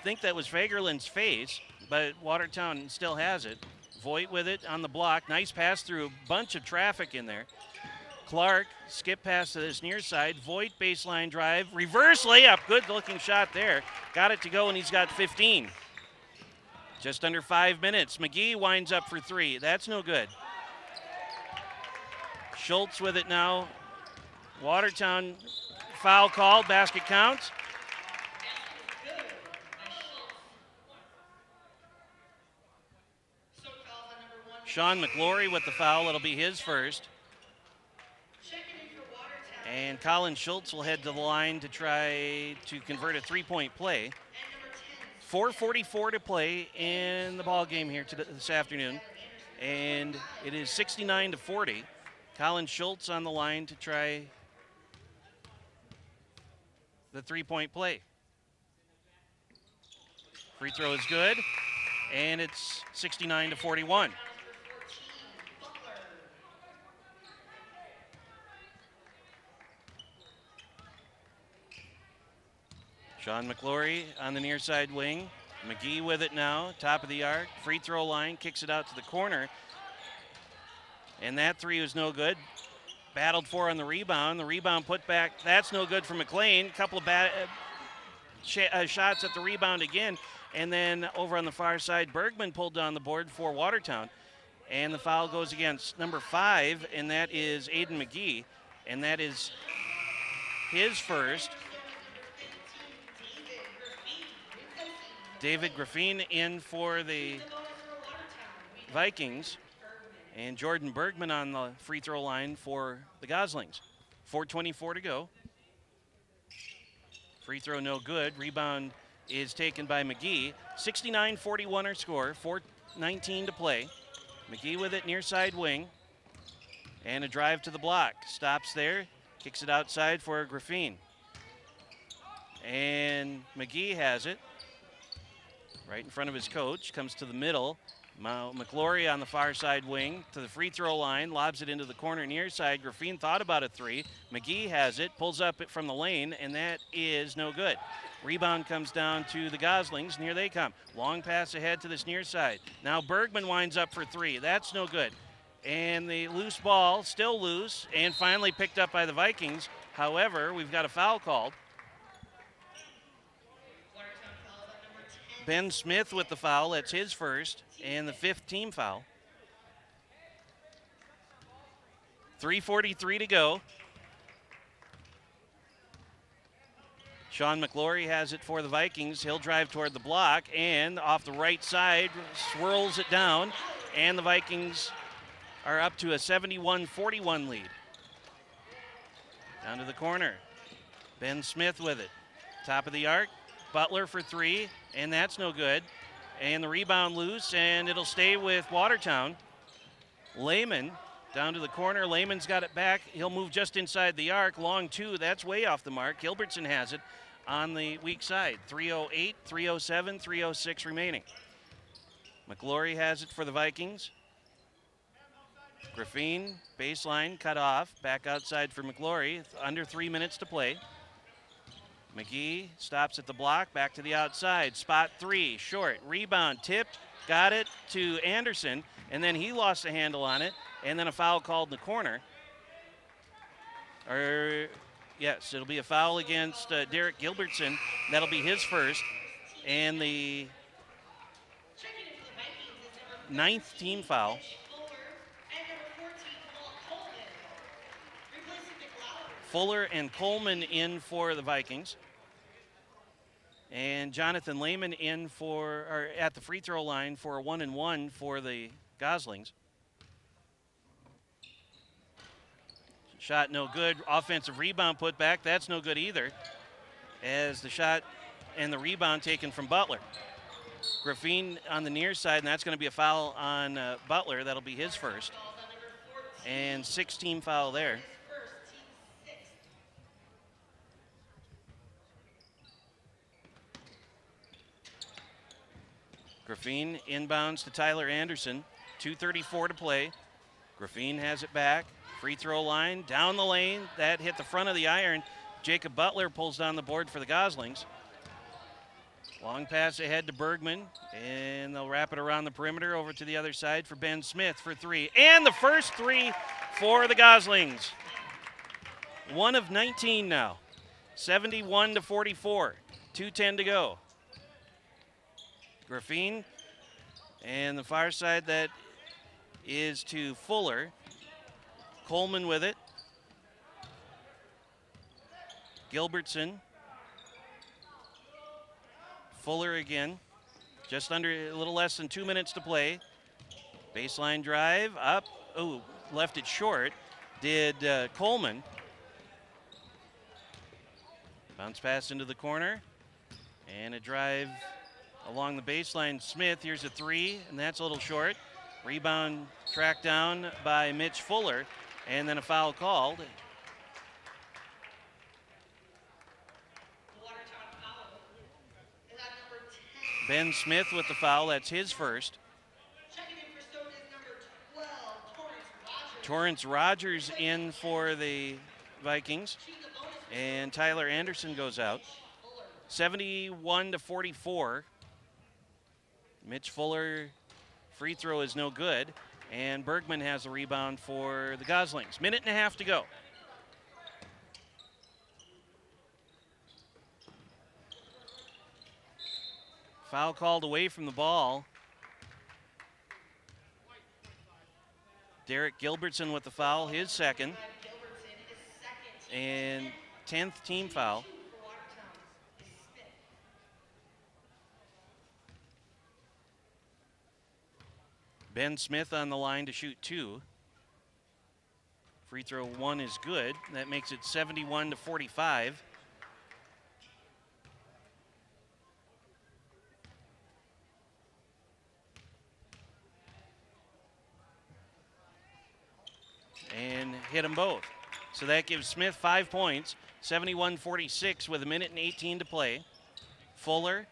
[SPEAKER 1] think that was Fagerlund's face, but Watertown still has it. Voigt with it on the block. Nice pass through a bunch of traffic in there. Clark, skip pass to this near side. Voigt baseline drive. Reverse layup. Good looking shot there. Got it to go, and he's got 15. Just under 5 minutes. McGee winds up for three. That's no good. Schultz with it now. Watertown foul called. Basket counts. Sean McGlory with the foul. It'll be his first. And Colin Schultz will head to the line to try to convert a three-point play. 4:44 to play in the ball game here this afternoon. And it is 69-40. Colin Schultz on the line to try the three-point play. Free throw is good. And it's 69-41. Sean McGlory on the near side wing. McGee with it now, top of the arc. Free throw line, kicks it out to the corner. And that three was no good. Battled for on the rebound. The rebound put back, that's no good for McLean. Couple of shots at the rebound again. And then over on the far side, Bergman pulled down the board for Watertown. And the foul goes against number 5, and that is Aiden McGee. And that is his first. David Graffine in for the Vikings. And Jordan Bergman on the free throw line for the Goslings. 4:24 to go. Free throw no good. Rebound is taken by McGee. 69-41 our score. 4:19 to play. McGee with it near side wing. And a drive to the block. Stops there. Kicks it outside for Graffine. And McGee has it. Right in front of his coach. Comes to the middle. McGlory on the far side wing to the free throw line. Lobs it into the corner near side. Graffine thought about a three. McGee has it. Pulls up it from the lane. And that is no good. Rebound comes down to the Goslings. And here they come. Long pass ahead to this near side. Now Bergman winds up for three. That's no good. And the loose ball, still loose, and finally picked up by the Vikings. However, we've got a foul called. Ben Smith with the foul. That's his first, and the 5th team foul. 3:43 to go. Sean McGlory has it for the Vikings. He'll drive toward the block, and off the right side, swirls it down, and the Vikings are up to a 71-41 lead. Down to the corner. Ben Smith with it. Top of the arc. Butler for three, and that's no good. And the rebound loose, and it'll stay with Watertown. Lehman down to the corner. Lehman's got it back. He'll move just inside the arc. Long two, that's way off the mark. Gilbertson has it on the weak side. 3:08, 3:07, 3:06 remaining. McGlory has it for the Vikings. Graffine, baseline, cut off. Back outside for McGlory. Under 3 minutes to play. McGee stops at the block, back to the outside. Spot three, short. Rebound, tipped, got it to Anderson, and then he lost the handle on it. and then a foul called in the corner. Yes, it'll be a foul against Derek Gilbertson. That'll be his first. And the ninth team foul. Fuller and Coleman in for the Vikings. And Jonathan Lehman at the free throw line for a 1-and-1 for the Goslings. Shot no good. Offensive rebound put back. That's no good either, as the shot and the rebound taken from Butler. Graffine on the near side, and that's going to be a foul on Butler. That'll be his first. And 6-team foul there. Graffine inbounds to Tyler Anderson. 2:34 to play. Graffine has it back. Free throw line, down the lane. That hit the front of the iron. Jacob Butler pulls down the board for the Goslings. Long pass ahead to Bergman, and they'll wrap it around the perimeter over to the other side for Ben Smith for three. And the first three for the Goslings. 1 of 19 now. 71-44. 2:10 to go. Graffine, and the far side that is to Fuller. Coleman with it. Gilbertson. Fuller again. Just under a little less than 2 minutes to play. Baseline drive up. Oh, left it short. Did Coleman. Bounce pass into the corner. And a drive along the baseline. Smith, here's a three, and that's a little short. Rebound tracked down by Mitch Fuller, and then a foul called. Ben Smith with the foul, that's his first. Torrance Rogers in for the Vikings, and Tyler Anderson goes out. 71-44. Mitch Fuller free throw is no good, and Bergman has the rebound for the Goslings. Minute and a half to go. Foul called away from the ball. Derek Gilbertson with the foul, his second. And 10th team foul. Ben Smith on the line to shoot two. Free throw one is good. That makes it 71-45. And hit them both. So that gives Smith 5 points, 71-46 with a minute and 18 to play. Fuller,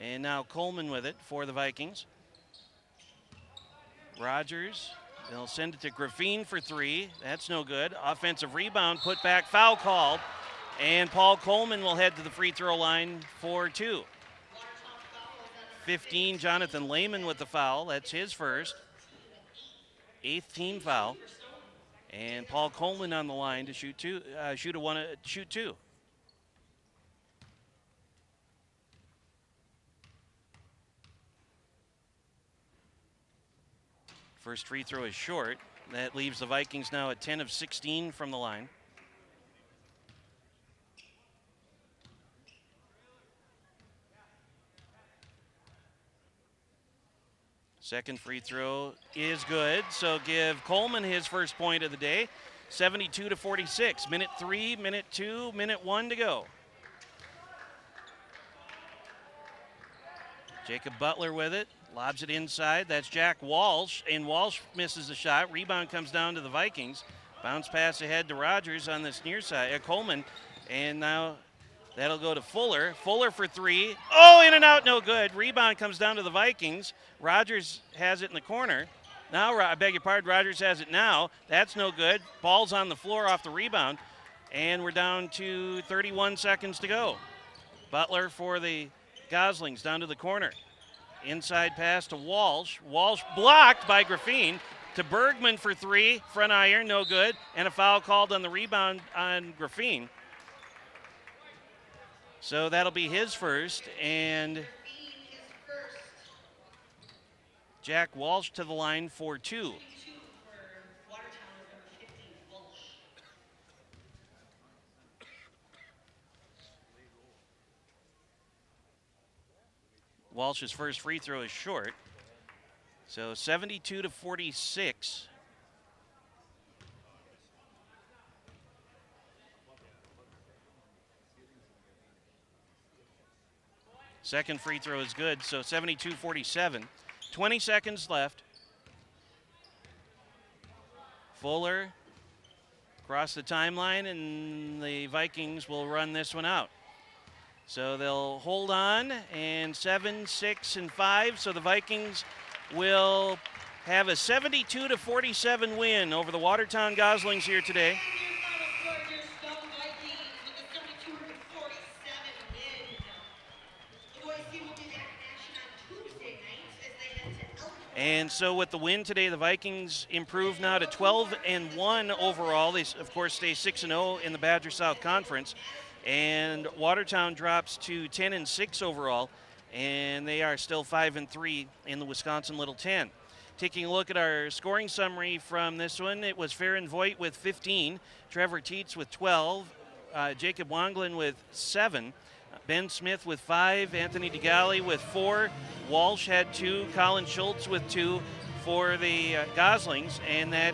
[SPEAKER 1] and now Coleman with it for the Vikings. Rogers, they'll send it to Graffine for three. That's no good. Offensive rebound, put back, foul called. And Paul Coleman will head to the free throw line for two. 15, Jonathan Lehman with the foul. That's his first. 8th team foul. And Paul Coleman on the line to shoot two. First free throw is short. That leaves the Vikings now at 10 of 16 from the line. Second free throw is good, so give Coleman his first point of the day. 72-46. Minute 3, minute 2, minute 1 to go. Jacob Butler with it. Lobs it inside. That's Jack Walsh, and Walsh misses the shot. Rebound comes down to the Vikings. Bounce pass ahead to Rogers on this near side. Coleman, and now that'll go to Fuller. Fuller for three. Oh, in and out, no good. Rebound comes down to the Vikings. Rogers has it in the corner. Now, I beg your pardon, Rogers has it now. That's no good. Ball's on the floor off the rebound, and we're down to 31 seconds to go. Butler for the Goslings down to the corner. Inside pass to Walsh. Walsh blocked by Graffine. to Bergman for three, front iron, no good, and a foul called on the rebound on Graffine. So that'll be his first, and Jack Walsh to the line for two. Walsh's first free throw is short. So 72-46. Second free throw is good, so 72-47. 20 seconds left. Fuller across the timeline, and the Vikings will run this one out. So they'll hold on, and 7, 6, and 5. So the Vikings will have a 72-47 win over the Watertown Goslings here today. And so with the win today, the Vikings improve now to 12-1 overall. They, of course, stay 6-0 in the Badger South Conference. And Watertown drops to 10-6 overall, and they are still 5-3 in the Wisconsin Little 10. Taking a look at our scoring summary from this one, it was Farron Voigt with 15, Trevor Teets with 12, Jacob Wanglin with 7, Ben Smith with 5, Anthony DeGalli with 4, Walsh had 2, Colin Schultz with 2 for the Goslings, and that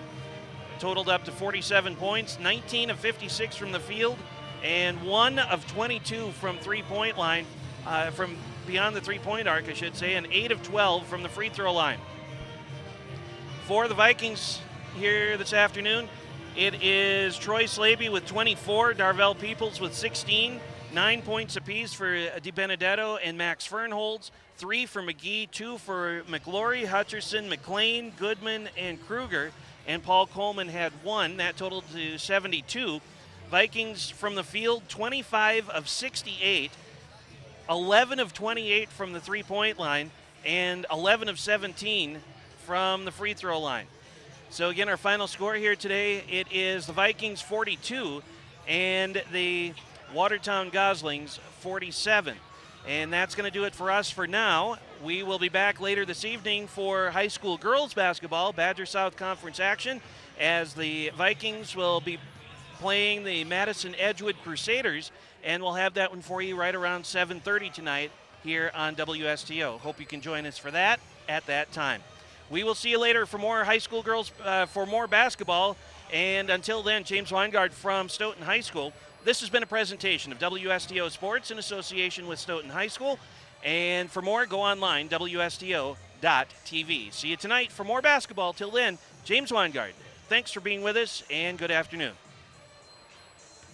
[SPEAKER 1] totaled up to 47 points, 19 of 56 from the field, and 1 of 22 from three-point line, from beyond the three-point arc, I should say, and 8 of 12 from the free throw line. For the Vikings here this afternoon, it is Troy Slaby with 24, Darvell Peoples with 16, 9 points apiece for DiBenedetto and Max Fernholz, 3 for McGee, 2 for McLaurie, Hutcherson, McLean, Goodman, and Kruger, and Paul Coleman had 1. That totaled to 72. Vikings from the field, 25 of 68, 11 of 28 from the three-point line, and 11 of 17 from the free throw line. So again, our final score here today, it is the Vikings 42 and the Watertown Goslings 47. And that's going to do it for us for now. We will be back later this evening for high school girls basketball, Badger South Conference action, as the Vikings will be playing the Madison Edgewood Crusaders, and we'll have that one for you right around 7:30 tonight here on WSTO. Hope you can join us for that at that time. We will see you later for more high school girls, for more basketball, and until then, James Weingart from Stoughton High School. This has been a presentation of WSTO Sports in association with Stoughton High School, and for more, go online, WSTO.tv. See you tonight for more basketball. Till then, James Weingart, thanks for being with us, and good afternoon.